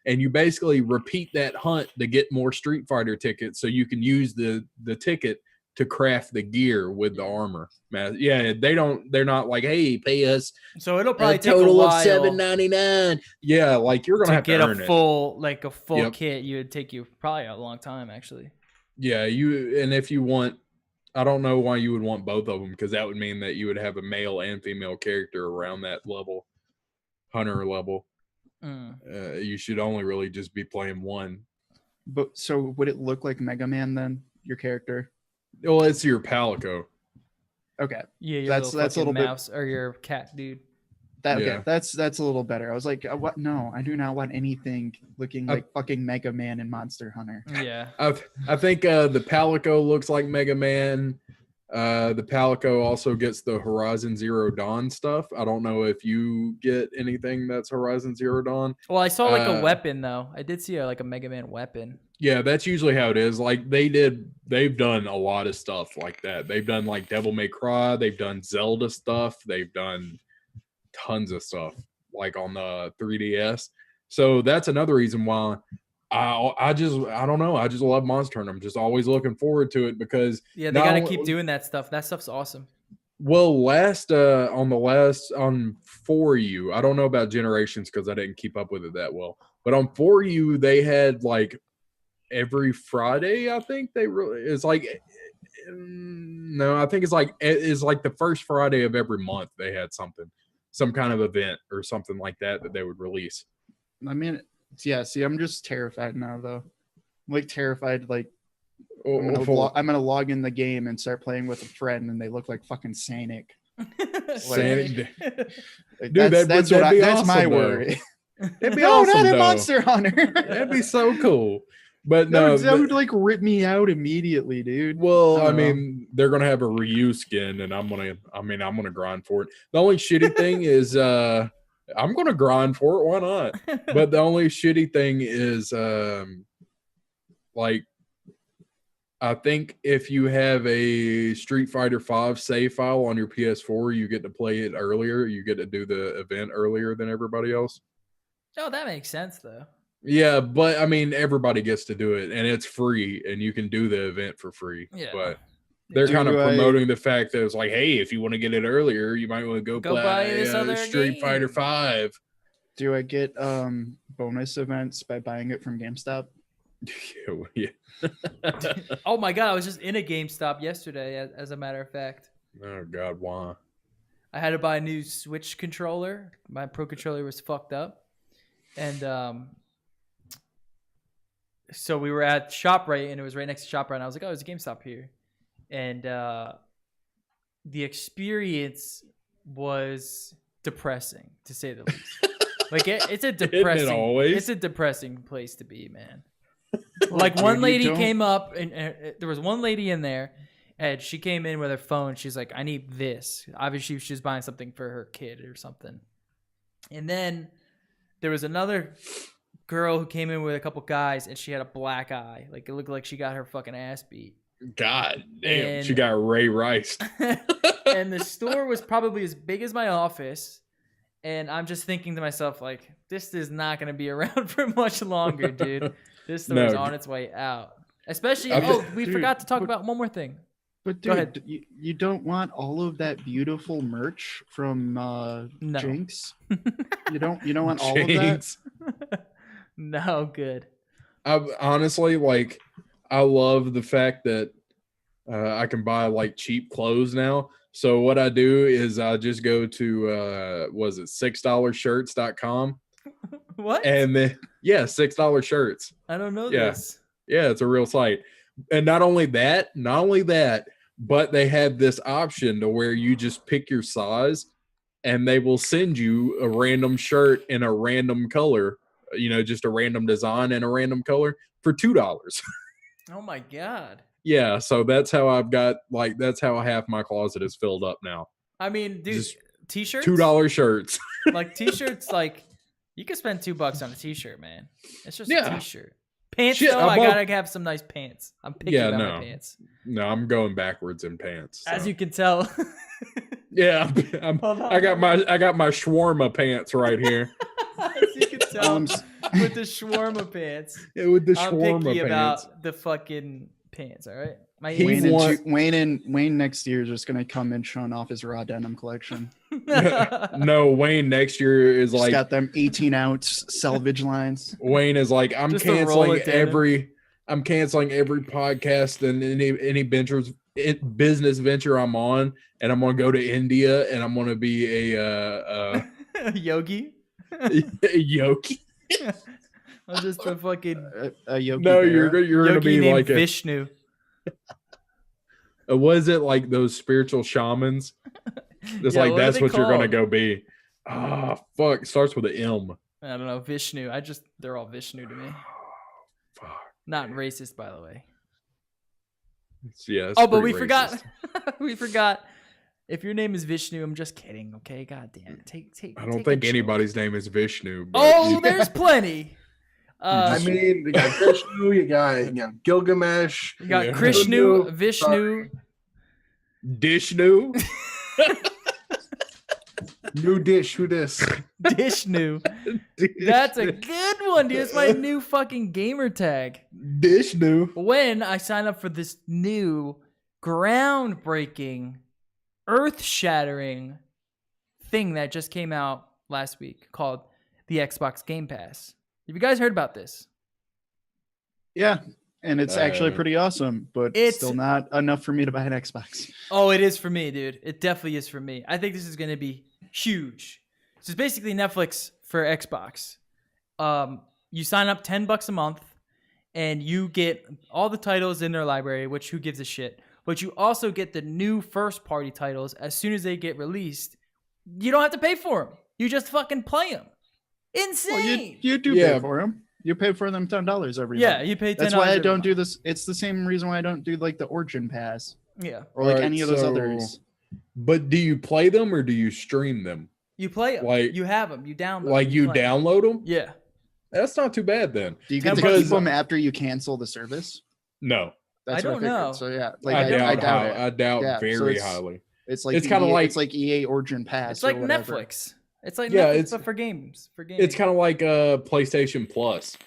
and you basically repeat that hunt to get more Street Fighter tickets so you can use the ticket to craft the gear with the armor. Man, yeah, they're not like, hey, pay us So it'll a probably take a total while of $7.99. Yeah, like you're gonna to have get to earn a it. full Yep. kit. You would take you probably a long time actually. Yeah, and if you want, I don't know why you would want both of them, because that would mean that you would have a male and female character around that level, hunter level. You should only really just be playing one. But so would it look like Mega Man then? Your character? Well, it's your Palico. Okay. Yeah, your That's little a little fucking bit- mouse or your cat dude. Okay, Yeah. that's a little better. I was like, what? No, I do not want anything looking I- like fucking Mega Man and Monster Hunter. Yeah. I think the Palico looks like Mega Man. The Palico also gets the Horizon Zero Dawn stuff. I don't know if you get anything that's Horizon Zero Dawn. Well, I saw like a Uh, weapon though. I did see like a Mega Man weapon. Yeah, that's usually how it is. Like they've done a lot of stuff like that. They've done like Devil May Cry, they've done Zelda stuff, they've done tons of stuff like on the 3DS. So that's another reason why I don't know. I just love Monster Hunter. I'm just always looking forward to it because Yeah, they not gotta only- keep doing that stuff. That stuff's awesome. Well, on For You, I don't know about Generations because I didn't keep up with it that well. But on For You, they had like every Friday. I think it's like no, I think it's like the first Friday of every month they had some kind of event or something like that they would release. I mean, yeah. See, I'm just terrified now, though. I'm like terrified. Like I'm gonna log in the game and start playing with a friend, and they look like fucking Sanic. Sanic. Like, Dude, that's my awesome, though. worry. It'd be No, awesome, not in though. Monster Hunter. That'd be so cool. But That no, would, that would like rip me out immediately, dude. well, I don't know. mean, they're gonna have a Ryu skin, and I'm gonna grind for it. The only shitty thing is, I'm gonna grind for it. Why not? But the only shitty thing is, like, I think if you have a Street Fighter V save file on your PS4, you get to play it earlier. You get to do the event earlier than everybody else. Oh, that makes sense though. Yeah, but I mean, everybody gets to do it, and it's free, and you can do the event for free. Yeah. But they're Do kind of I- promoting the fact that it's like, hey, if you want to get it earlier, you might want to go buy play this other Street game. Fighter 5. Do I get bonus events by buying it from GameStop? Yeah. Oh my god, I was just in a GameStop yesterday. As a matter of fact, Oh God, why? I had to buy a new Switch controller. My Pro controller was fucked up, and so we were at ShopRite, and it was right next to ShopRite. And I was like, "Oh, there's a GameStop here," and the experience was depressing, to say the least. Like it's a depressing, always? it's a depressing place to be, man. Like one lady came up, and there was one lady in there, and she came in with her phone. She's like, "I need this." Obviously, she was buying something for her kid or something. And then there was another girl who came in with a couple guys, and she had a black eye. Like it looked like she got her fucking ass beat. God damn, And- she got Ray Rice. And the store was probably as big as my office. And I'm just thinking to myself, like, this is not going to be around for much longer, dude. This store is No. on its way out. Especially, I oh, bet- we dude, forgot to talk but- about one more thing. But Go ahead. dude, you don't want all of that beautiful merch from No. Jinx? You don't want all of that? Jinx. No, good. I honestly like. I love the fact that I can buy like cheap clothes now. So what I do is I just go to was it $6shirts.com What? and then $6 shirts. I don't know Yeah. this. Yeah, it's a real site. And not only that, but they have this option to where you just pick your size and they will send you a random shirt in a random color, just a random design and a random color for $2. Oh, my God. Yeah, so that's how that's how half my closet is filled up now. I mean, dude, Just T-shirts? $2 shirts. Like, T-shirts, like, you could spend $2 on a T-shirt, man. It's just Yeah. a T-shirt. Pants, Shit, though, I I bought- gotta have some nice pants. I'm picky Yeah, about no. my pants. No, I'm going backwards in pants. As so. you can tell. Yeah, Hold on. I got my shawarma pants right here. As you can tell, Um, with the shawarma pants. Yeah, with the I'm shawarma picky pants. about the fucking pants, all right? My He Wayne, want- Wayne next year is just gonna come in showing off his raw denim collection. No, Wayne next year is Just like got them 18-ounce selvage lines. Wayne is like I'm Just a roll canceling of denim. every podcast and any business venture I'm on, and I'm gonna go to India and I'm gonna be a Yogi. yogi. I'm just a fucking A yogi No, bear. you're gonna Yogi be named like Vishnu. was it like those spiritual shamans? It's Yeah, like what are that's they what you're gonna called? go be. Ah, fuck. Starts with an M. I don't know, Vishnu. They're all Vishnu to me. Fuck. Not racist, by the way. Yeah. it's Oh, but we pretty forgot. racist. We forgot. If your name is Vishnu, I'm just kidding. Okay, god damn it. Take. I don't take think a chill. anybody's name is Vishnu. But Oh, there's plenty. I mean, you got Vishnu, you got Gilgamesh. you got Yeah. Krishnu, Vishnu. Dishnu. New dish, who this? Dishnu. That's a good one, dude. It's my new fucking gamer tag. Dishnu. When I sign up for this new groundbreaking, earth-shattering thing that just came out last week called the Xbox Game Pass. Have you guys heard about this? Yeah, and it's actually pretty awesome, but It's- still not enough for me to buy an Xbox. Oh, it is for me, dude. It definitely is for me. I think this is going to be huge. So it's basically Netflix for Xbox. You sign up $10 a month, and you get all the titles in their library, which who gives a shit. But you also get the new first-party titles as soon as they get released. You don't have to pay for them. You just fucking play them. Well, Insane. you do Yeah. pay for them. You pay for them $10 every Yeah, month. you pay $10. That's why I every don't month. do this. It's the same reason why I don't do like the Origin Pass Yeah. or like Alright, any of those so- others. But do you play them or do you stream them? You play them. Like- you have them. You download them. Like you play 'em. download them? Yeah. That's not too bad then. Do you get to because- keep them after you cancel the service? No. That's I what don't figured. know. So yeah, like I doubt doubt it. I doubt Yeah, so very it's- highly. It's like It's kinda like- it's like EA Origin Pass. It's like or whatever. Netflix. It's like Yeah, Netflix, it's- but for games. For gaming. It's kind of like PlayStation Plus.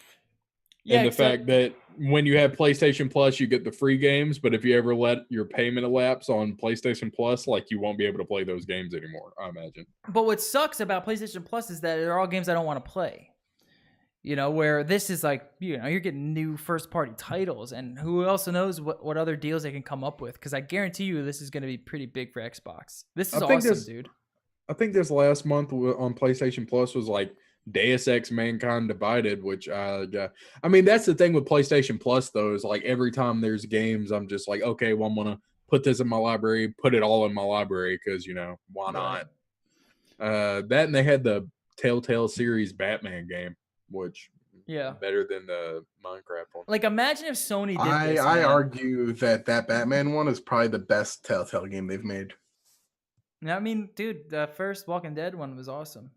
yeah, And the except- fact that when you have PlayStation Plus, you get the free games, but if you ever let your payment elapse on PlayStation Plus, like you won't be able to play those games anymore, I imagine. But what sucks about PlayStation Plus is that they're all games I don't want to play. You know, where this is like, you know, you're getting new first party titles, and who also knows what other deals they can come up with, because I guarantee you this is going to be pretty big for Xbox. This is I think awesome, dude. I think this last month on PlayStation Plus was like Deus Ex Mankind Divided, which I mean, that's the thing with PlayStation Plus though, is like every time there's games, I'm just like, okay, well, I'm gonna put this in my library, put it all in my library, because, you know, why not? That, and they had the Telltale series Batman game, which better than the Minecraft one. Like, imagine if Sony did this. I man. argue that Batman one is probably the best Telltale game they've made. I mean, dude, the first Walking Dead one was awesome.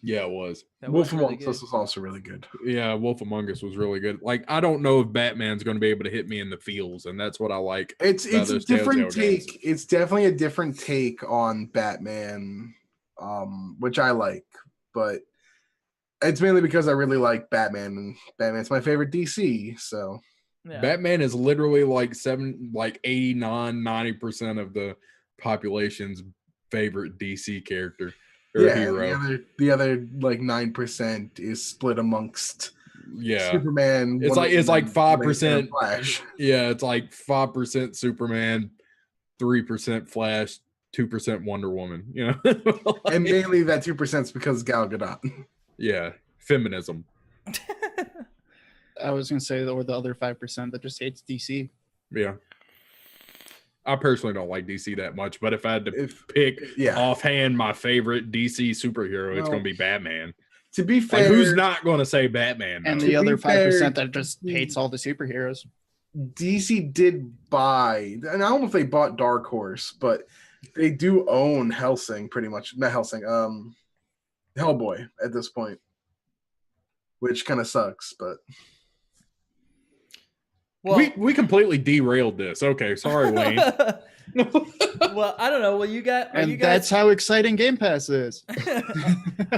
Yeah, it was. That Wolf was really Among Us good. was also really good. Yeah, Wolf Among Us was really good. Like, I don't know if Batman's going to be able to hit me in the feels, and that's what I like. It's about a those different Telltale games. take. It's definitely a different take on Batman, which I like, but it's mainly because I really like Batman, and Batman's my favorite DC. So Yeah. Batman is literally like 89-90% of the population's favorite DC character or hero. The other like 9% is split amongst Superman. It's like 5%. Flash. Yeah, it's like 5% Superman, 3% Flash, 2% Wonder Woman. You know, And mainly that 2% is because Gal Gadot. Yeah, feminism. I was gonna say, or the other 5% that just hates DC. Yeah. I personally don't like DC that much, but if I had to pick Yeah. offhand my favorite DC superhero, it's Well, going to be Batman. To be fair, Like, who's not going to say Batman? And though? the other be fair, 5% that just hates all the superheroes. DC did buy, and I don't know if they bought Dark Horse, but they do own Hellsing pretty much. Not Hellsing, Hellboy at this point, which kind of sucks, but Well, we completely derailed this. Okay, sorry, Wayne. well, I don't know. Well, you got. And that's how exciting Game Pass is.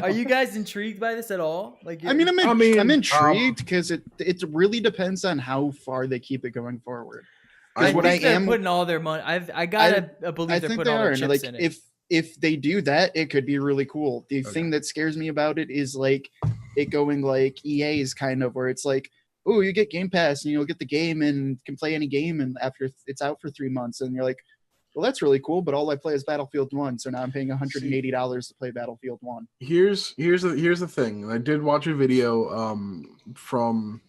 Are you guys intrigued by this at all? Like, I mean, I'm I mean, intrigued because it really depends on how far they keep it going forward. I Because what think I they're am, putting all their money. I gotta believe I they're think putting they all their are. chips And like, in it. if they do that, it could be really cool. The thing that scares me about it is like it going like EA is kind of where it's like, oh, you get Game Pass and you'll get the game and can play any game, and after it's out for 3 months, and you're like, well, that's really cool, but all I play is Battlefield 1, so now I'm paying $180 to play Battlefield 1. here's the thing. I did watch a video from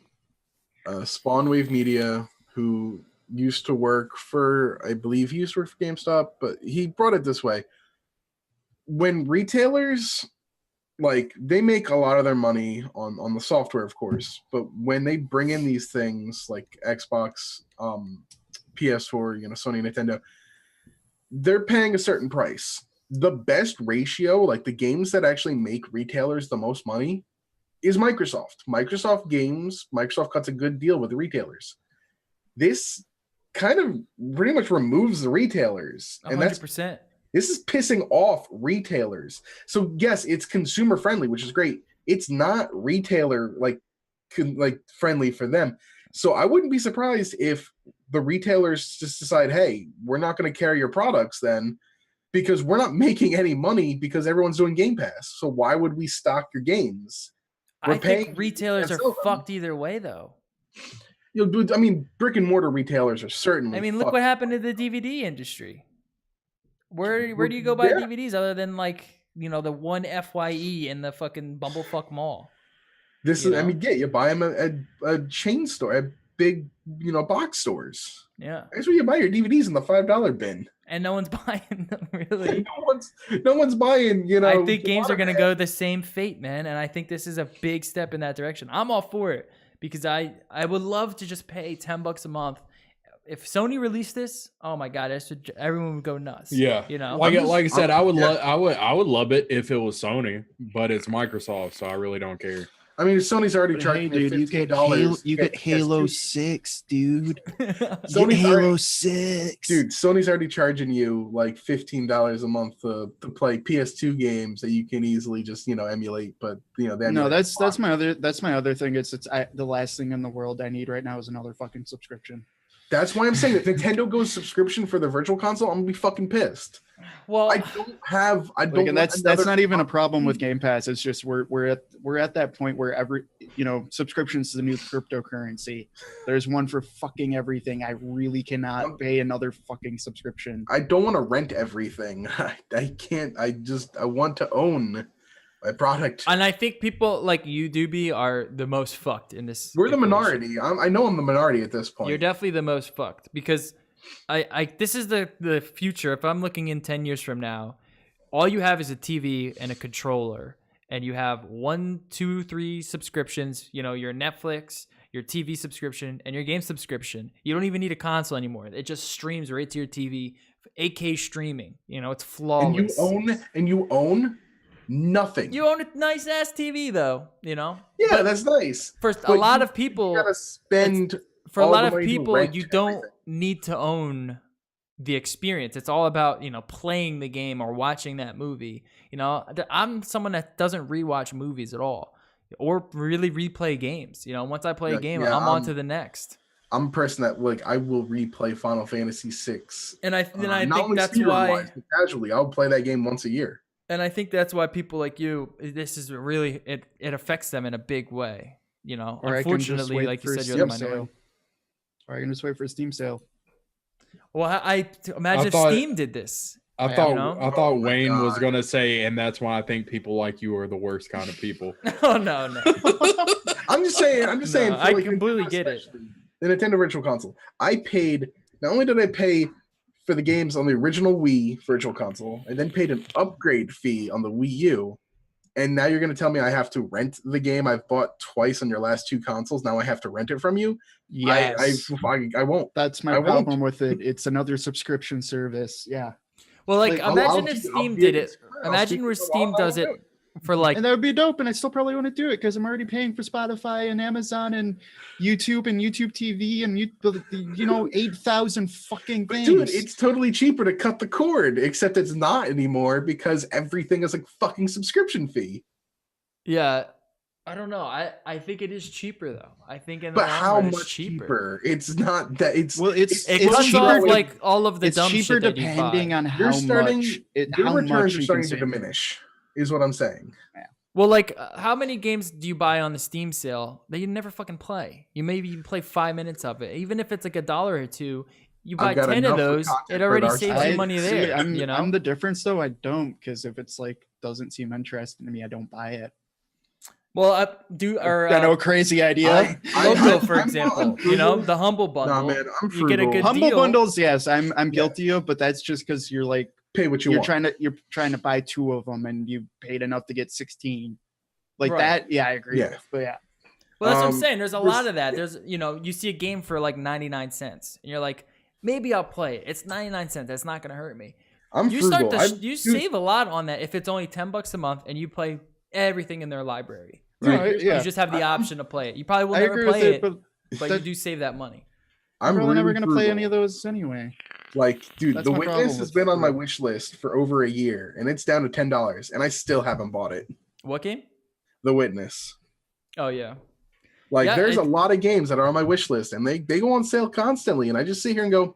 Spawnwave Media, who used to work for, I believe he used to work for GameStop, but he brought it this way. When retailers, like, they make a lot of their money on the software, of course, but when they bring in these things like Xbox, PS4, Sony, Nintendo, they're paying a certain price. The best ratio, like the games that actually make retailers the most money, is Microsoft. Microsoft cuts a good deal with the retailers. This kind of pretty much removes the retailers. 100%. This is pissing off retailers. So yes, it's consumer friendly, which is great. It's not retailer like friendly for them. So I wouldn't be surprised if the retailers just decide, hey, we're not going to carry your products then, because we're not making any money because everyone's doing Game Pass. So why would we stock your games? I think retailers are sell them. fucked either way, though. I mean, brick and mortar retailers are certainly. I mean, look what happened to the DVD industry. Where do you go buy DVDs other than like, the one FYE in the fucking Bumblefuck Mall? You buy them at a chain store, at big, box stores. Yeah. That's where you buy your DVDs in the $5 bin. And no one's buying them, really. No one's buying, I think games are going to go the same fate, man. And I think this is a big step in that direction. I'm all for it because I would love to just pay $10 a month. If Sony released this, oh my God, everyone would go nuts. Yeah. Like I said, I would love it if it was Sony, but it's Microsoft, so I really don't care. I mean, Sony's already But charging hey, you dude, you get $15. You get Halo PS2. 6, dude. You get Sony's Halo already, 6. dude, Sony's already charging you like $15 a month to play PS2 games that you can easily just emulate. But the No, emulator's that's my other thing. The last thing in the world I need right now is another fucking subscription. That's why I'm saying if Nintendo goes subscription for the Virtual Console, I'm gonna be fucking pissed. Well, I don't. And that's not even a problem with Game Pass. It's just we're at that point where every subscriptions to the new cryptocurrency. There's one for fucking everything. I really cannot pay another fucking subscription. I don't want to rent everything. I can't. I want to own my product. and I think people like you, Doobie, are the most fucked in this. We're the equation. minority. I know I'm the minority at this point. You're definitely the most fucked because this is the future. If I'm looking in 10 years from now, all you have is a TV and a controller, and you have 1, 2, 3 subscriptions. Your Netflix, your TV subscription, and your game subscription. You don't even need a console anymore. It just streams right to your TV, 8K streaming. It's flawless. And you own nothing. You own a nice ass TV though. Yeah, But that's nice. For But a lot you of people, gotta spend. for a all lot the of money to people, rent you don't everything. need to own the experience. It's all about playing the game or watching that movie. I'm someone that doesn't rewatch movies at all or really replay games. Once I play a game, I'm on to the next. I'm a person that I will replay Final Fantasy VI. And I not think only that's speedrun-wise, why. but casually, I'll play that game once a year. And I think that's why people like you, this is really it affects them in a big way. Or Unfortunately, like you said, you're the minority. Or I can just wait for a Steam sale. Well, I imagine if Steam did this. I you thought know? I thought Oh my Wayne was God. gonna say, and that's why I think people like you are the worst kind of people. Oh no. I'm just saying. No, I completely get it. especially The Nintendo Virtual Console. I paid. Not only did I pay for the games on the original Wii Virtual Console, I then paid an upgrade fee on the Wii U. And now you're going to tell me I have to rent the game I've bought twice on your last 2 consoles. Now I have to rent it from you. Yes. I won't. That's my problem with it. It's another subscription service. Yeah. Well, I'll imagine if Steam did it. Imagine where Steam does it for And that would be dope. And I still probably want to do it because I'm already paying for Spotify and Amazon and YouTube TV and 8,000 fucking But things. dude, it's totally cheaper to cut the cord, except it's not anymore because everything is a fucking subscription fee. Yeah. I don't know. I think it is cheaper though. I think in the But long how run, it's much cheaper? cheaper? It's not that. It's It cuts cheaper off with- like all of the it's dumb cheaper shit that you depending buy. on how you're starting. much Your how returns much are you can starting to save. diminish. Is what I'm saying. Well, how many games do you buy on the Steam sale that you never fucking play? You maybe even play 5 minutes of it. Even if it's like $1 or $2, you buy I've got 10 of enough for those, content it for already our saves side. you money See, there. I'm the difference though. I don't, because if it's doesn't seem interesting to me, I don't buy it. Well, I know, a crazy idea. Loco, for I'm example, frugal. the humble bundle. Nah, man, I'm you get a frugal. good Humble deal. bundles, yes, I'm guilty of, but that's just because you're Pay what you you're want. trying to buy 2 of them and you paid enough to get 16. Right. That, yeah, I agree. Yeah. With, but yeah. Well, that's what I'm Um, saying. There's a lot of that. There's, you see a game for like 99 cents, and you're like, maybe I'll play it. It's 99 cents. That's not gonna hurt me. I'm You frugal. you save a lot on that if it's only $10 a month and you play everything in their library. No, Right? yeah. You just have the option to play it. You probably will I never agree with play it, it, but but that- you do save that money. I'm probably never really gonna play frugal. any of those anyway. Dude, That's The my Witness problem has with been on my frugal. wish list for over a year, and it's down to $10, and I still haven't bought it. What game? The Witness. Oh yeah. There's a lot of games that are on my wish list, and they go on sale constantly, and I just sit here and go,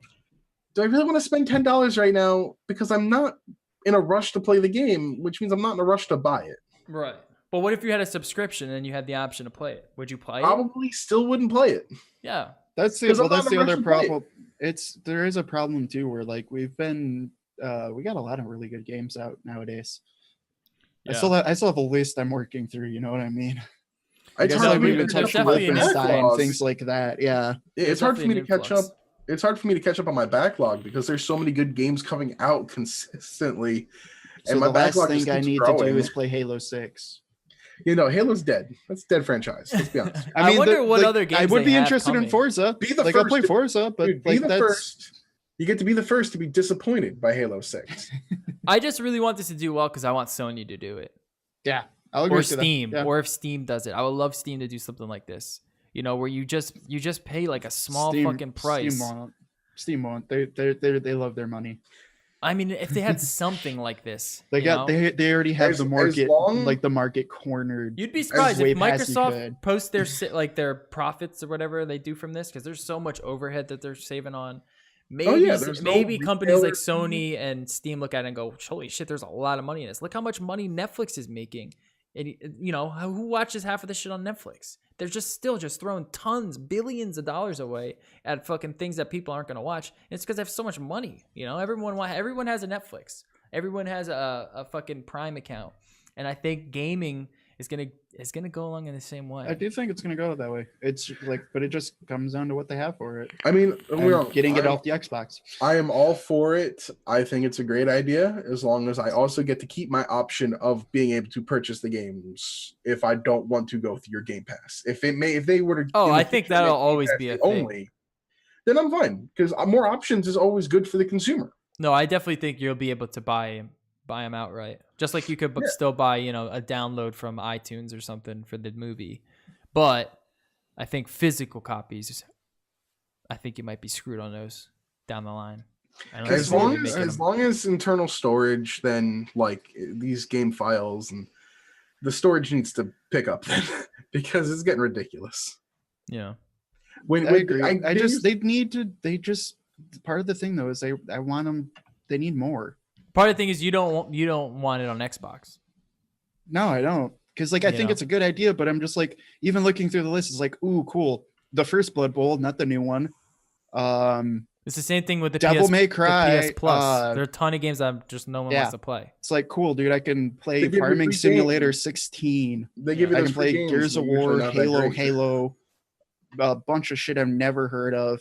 do I really want to spend $10 right now? Because I'm not in a rush to play the game, which means I'm not in a rush to buy it. Right. But what if you had a subscription and you had the option to play it? Would you play it? Probably still wouldn't play it. Yeah. That's the 'Cause I'm that's not the in a rush other to play it. problem. There is a problem too where we've been we got a lot of really good games out nowadays. Yeah. I still have a list I'm working through, you know what I mean? It's I hard for haven't me even to touched catch up on my definitely an Wolfenstein, backlog. things like that. Yeah. It's hard for me to definitely an catch up. influx. It's hard for me to catch up on my backlog because there's so many good games coming out consistently, So and my the last backlog just thing I keeps need growing. to do is play Halo 6. Halo's dead. That's a dead franchise. Let's be honest. I wonder what other games I would they be have interested coming. in Forza. Be the I'll first play to- Forza, but Dude, be the that's first. You get to be the first to be disappointed by Halo 6. I just really want this to do well because I want Sony to do it. yeah. I'll agree or to that. Steam, Yeah. or if Steam does it. I would love Steam to do something like this. You know, where you just pay like a small fucking price. Steam won't. They love their money. I mean, if they had something like this, They they already have As the market, long- like the market cornered. you'd be surprised way if past you Microsoft could. posts their like their profits or whatever they do from this, because there's so much overhead that they're saving on. Maybe there's no maybe companies like retailer- Sony and Steam look at it and go, "Holy shit, there's a lot of money in this. Look how much money Netflix is making." And you know, who watches half of this shit on Netflix? They're just still throwing billions of dollars away at fucking things that people aren't gonna watch. And it's because they have so much money. You know, everyone has a Netflix. Everyone has a fucking Prime account. And I think gaming is gonna go along in the same way. I do think it's gonna go that way. It's like, but it just comes down to what they have for it. I mean, And getting it off the Xbox. I am all for it. I think it's a great idea, as long as I also get to keep my option of being able to purchase the games if I don't want to go through your Game Pass. If they were to, Oh, in the I think future, that'll make Game always Pass be a the thing. only, then I'm fine, because more options is always good for the consumer. No, I definitely think you'll be able to buy them outright. Just like you could still buy, you know, a download from iTunes or something for the movie. But I think physical copies, I think you might be screwed on those down the line. As long as internal storage, then like these game files and the storage needs to pick up then, because it's getting ridiculous. Yeah. I agree. They just part of the thing though is I want them. They need more. Part of the thing is you don't want it on Xbox. No, I don't. Because like I think know? it's a good idea, but I'm just like, even looking through the list, it's like, ooh, cool. The first Blood Bowl, not the new one. It's the same thing with the Devil May the Cry. PS Plus. There are a ton of games that just no one wants to play. It's like, cool, dude. I can play They give you Farming free Simulator games. 16. They give you I those can free play games, Gears of they're usually War, not that great. Halo, a bunch of shit I've never heard of.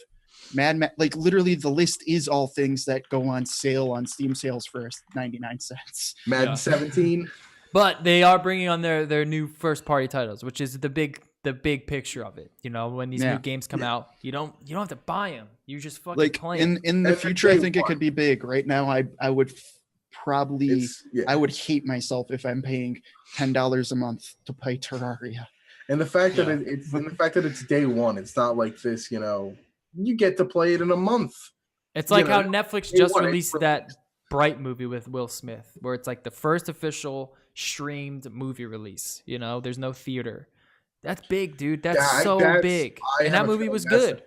Like literally the list is all things that go on sale on Steam sales for 99 cents. Madden 17. But they are bringing on their new first party titles, which is the big picture of it. You know, when these new games come out, you don't have to buy them. You just fucking Like play 'em. in the future, I think it could be big. Right now, I would probably I would hate myself if I'm paying $10 a month to play Terraria. And the fact that it's day one, it's not like this, you know, you get to play it in a month. It's like how know, Netflix day just one, released it's that Bright movie with Will Smith, where it's like the first official streamed movie release. You know, there's no theater. That's big, dude. That's big. And that movie was good.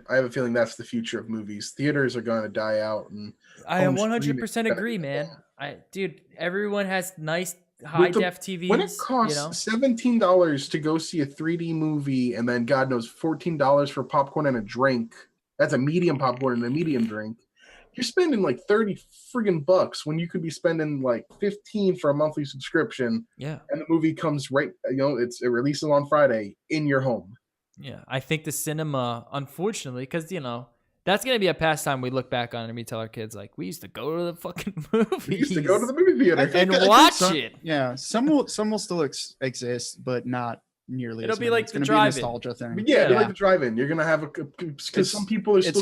I have a feeling that's the future of movies. Theaters are going to die out, and I 100% agree, man. Dude, everyone has nice high def TVs. When it costs $17 to go see a 3D movie, and then God knows $14 for popcorn and a drink. That's a medium popcorn and a medium drink. You're spending like 30 friggin' bucks when you could be spending like 15 for a monthly subscription. Yeah. And the movie comes right, you know, it releases on Friday in your home. Yeah. I think the cinema, unfortunately, because, you know, that's going to be a pastime we look back on and we tell our kids, like, we used to go to the fucking movies. We used to go to the movie theater and watch it. Yeah. Some will still exist, but not nearly. It'll as be many. like It's the gonna be a drive-in. nostalgia thing. Yeah, it'll be like the drive-in. You're gonna have because some people are still.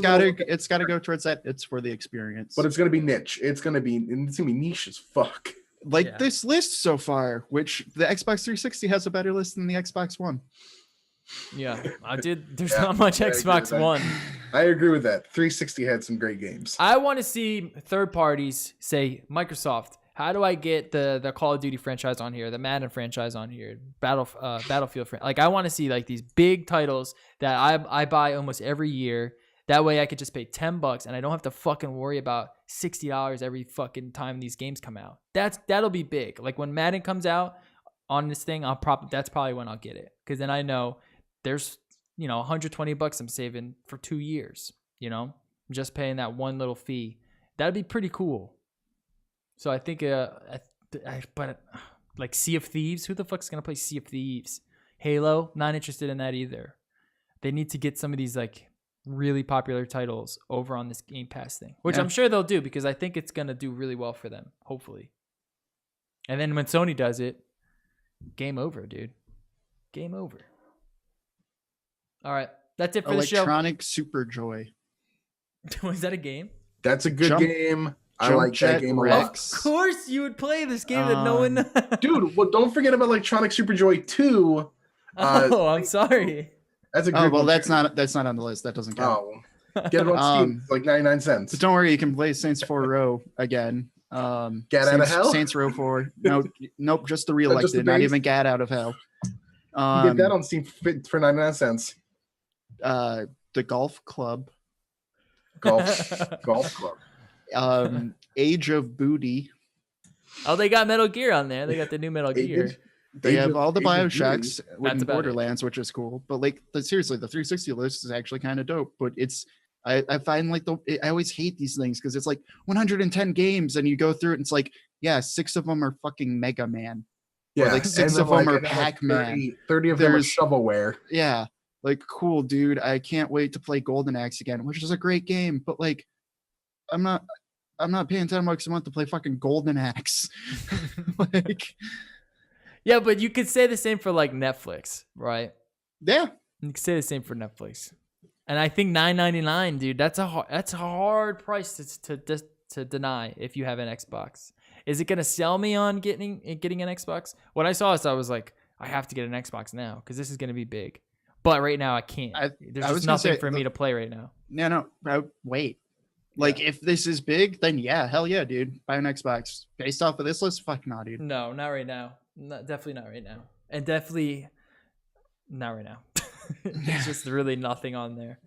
It's gotta go towards that. It's for the experience. But it's gonna be niche. It's gonna be niche as fuck. Like this list so far, which the Xbox 360 has a better list than the Xbox One. Yeah, there's not much Xbox One. I agree with that. 360 had some great games. I want to see third parties say, Microsoft, how do I get the Call of Duty franchise on here, the Madden franchise on here, Battlefield like I want to see like these big titles that I buy almost every year. That way I could just pay $10 and I don't have to fucking worry about $60 every fucking time these games come out. That'll be big. Like when Madden comes out on this thing, that's probably when I'll get it, because then I know there's, you know, $120 I'm saving for 2 years. You know, I'm just paying that one little fee. That'd be pretty cool. So I think, but like Sea of Thieves, who the fuck's gonna play Sea of Thieves? Halo, not interested in that either. They need to get some of these like really popular titles over on this Game Pass thing, which I'm sure they'll do, because I think it's gonna do really well for them, hopefully. And then when Sony does it, game over, dude. Game over. All right, that's it for the show. Electronic Super Joy. Was that a game? That's a good game. I like that Jet game a Rex. Of course, you would play this game that no one. lot. Dude, well, don't forget about Electronic Super Joy 2. Oh, I'm sorry. That's a Oh good well, one. that's not on the list. That doesn't count. Oh. Get it on Steam. It's like 99 cents. But don't worry, you can play Saints 4 Row again. Get Out of Hell? Saints Row 4. No, nope, just the reelected, not base? even Get Out of Hell. You get that on Steam for 99 cents. The Golf Club. Golf Club. Age of Booty. Oh, they got Metal Gear on there. They got the new Metal Gear. They have all the Age of Bioshocks That's in about it. Borderlands, which is cool. But like, seriously, the 360 list is actually kind of dope. But it's, I find like I always hate these things because it's like 110 games, and you go through it, and it's like, yeah, 6 of them are fucking Mega Man. Yeah, like 6 and of then, them are and then, Pac-Man. 30 of them are There's- shovelware. Yeah, like cool, dude. I can't wait to play Golden Axe again, which is a great game. But like, I'm not paying $10 a month to play fucking Golden Axe. Like, Yeah, but you could say the same for like Netflix, right? yeah. You could say the same for Netflix. And I think $9.99, dude, that's a hard price to deny if you have an Xbox. Is it gonna sell me on getting an Xbox? When I saw this, I was like, I have to get an Xbox now because this is gonna be big. But right now, I can't. There's I was just gonna nothing say, for me to play right now. No, wait. Like, if this is big, then yeah, hell yeah, dude. Buy an Xbox. Based off of this list, fuck nah, dude. No, not right now. Definitely not right now. And definitely not right now. There's just really nothing on there.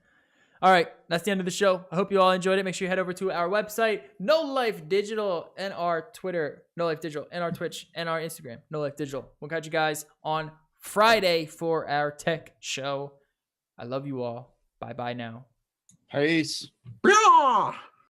All right, that's the end of the show. I hope you all enjoyed it. Make sure you head over to our website, No Life Digital, and our Twitter, No Life Digital, and our Twitch, and our Instagram, No Life Digital. We'll catch you guys on Friday for our tech show. I love you all. Bye-bye now. Peace. Blah!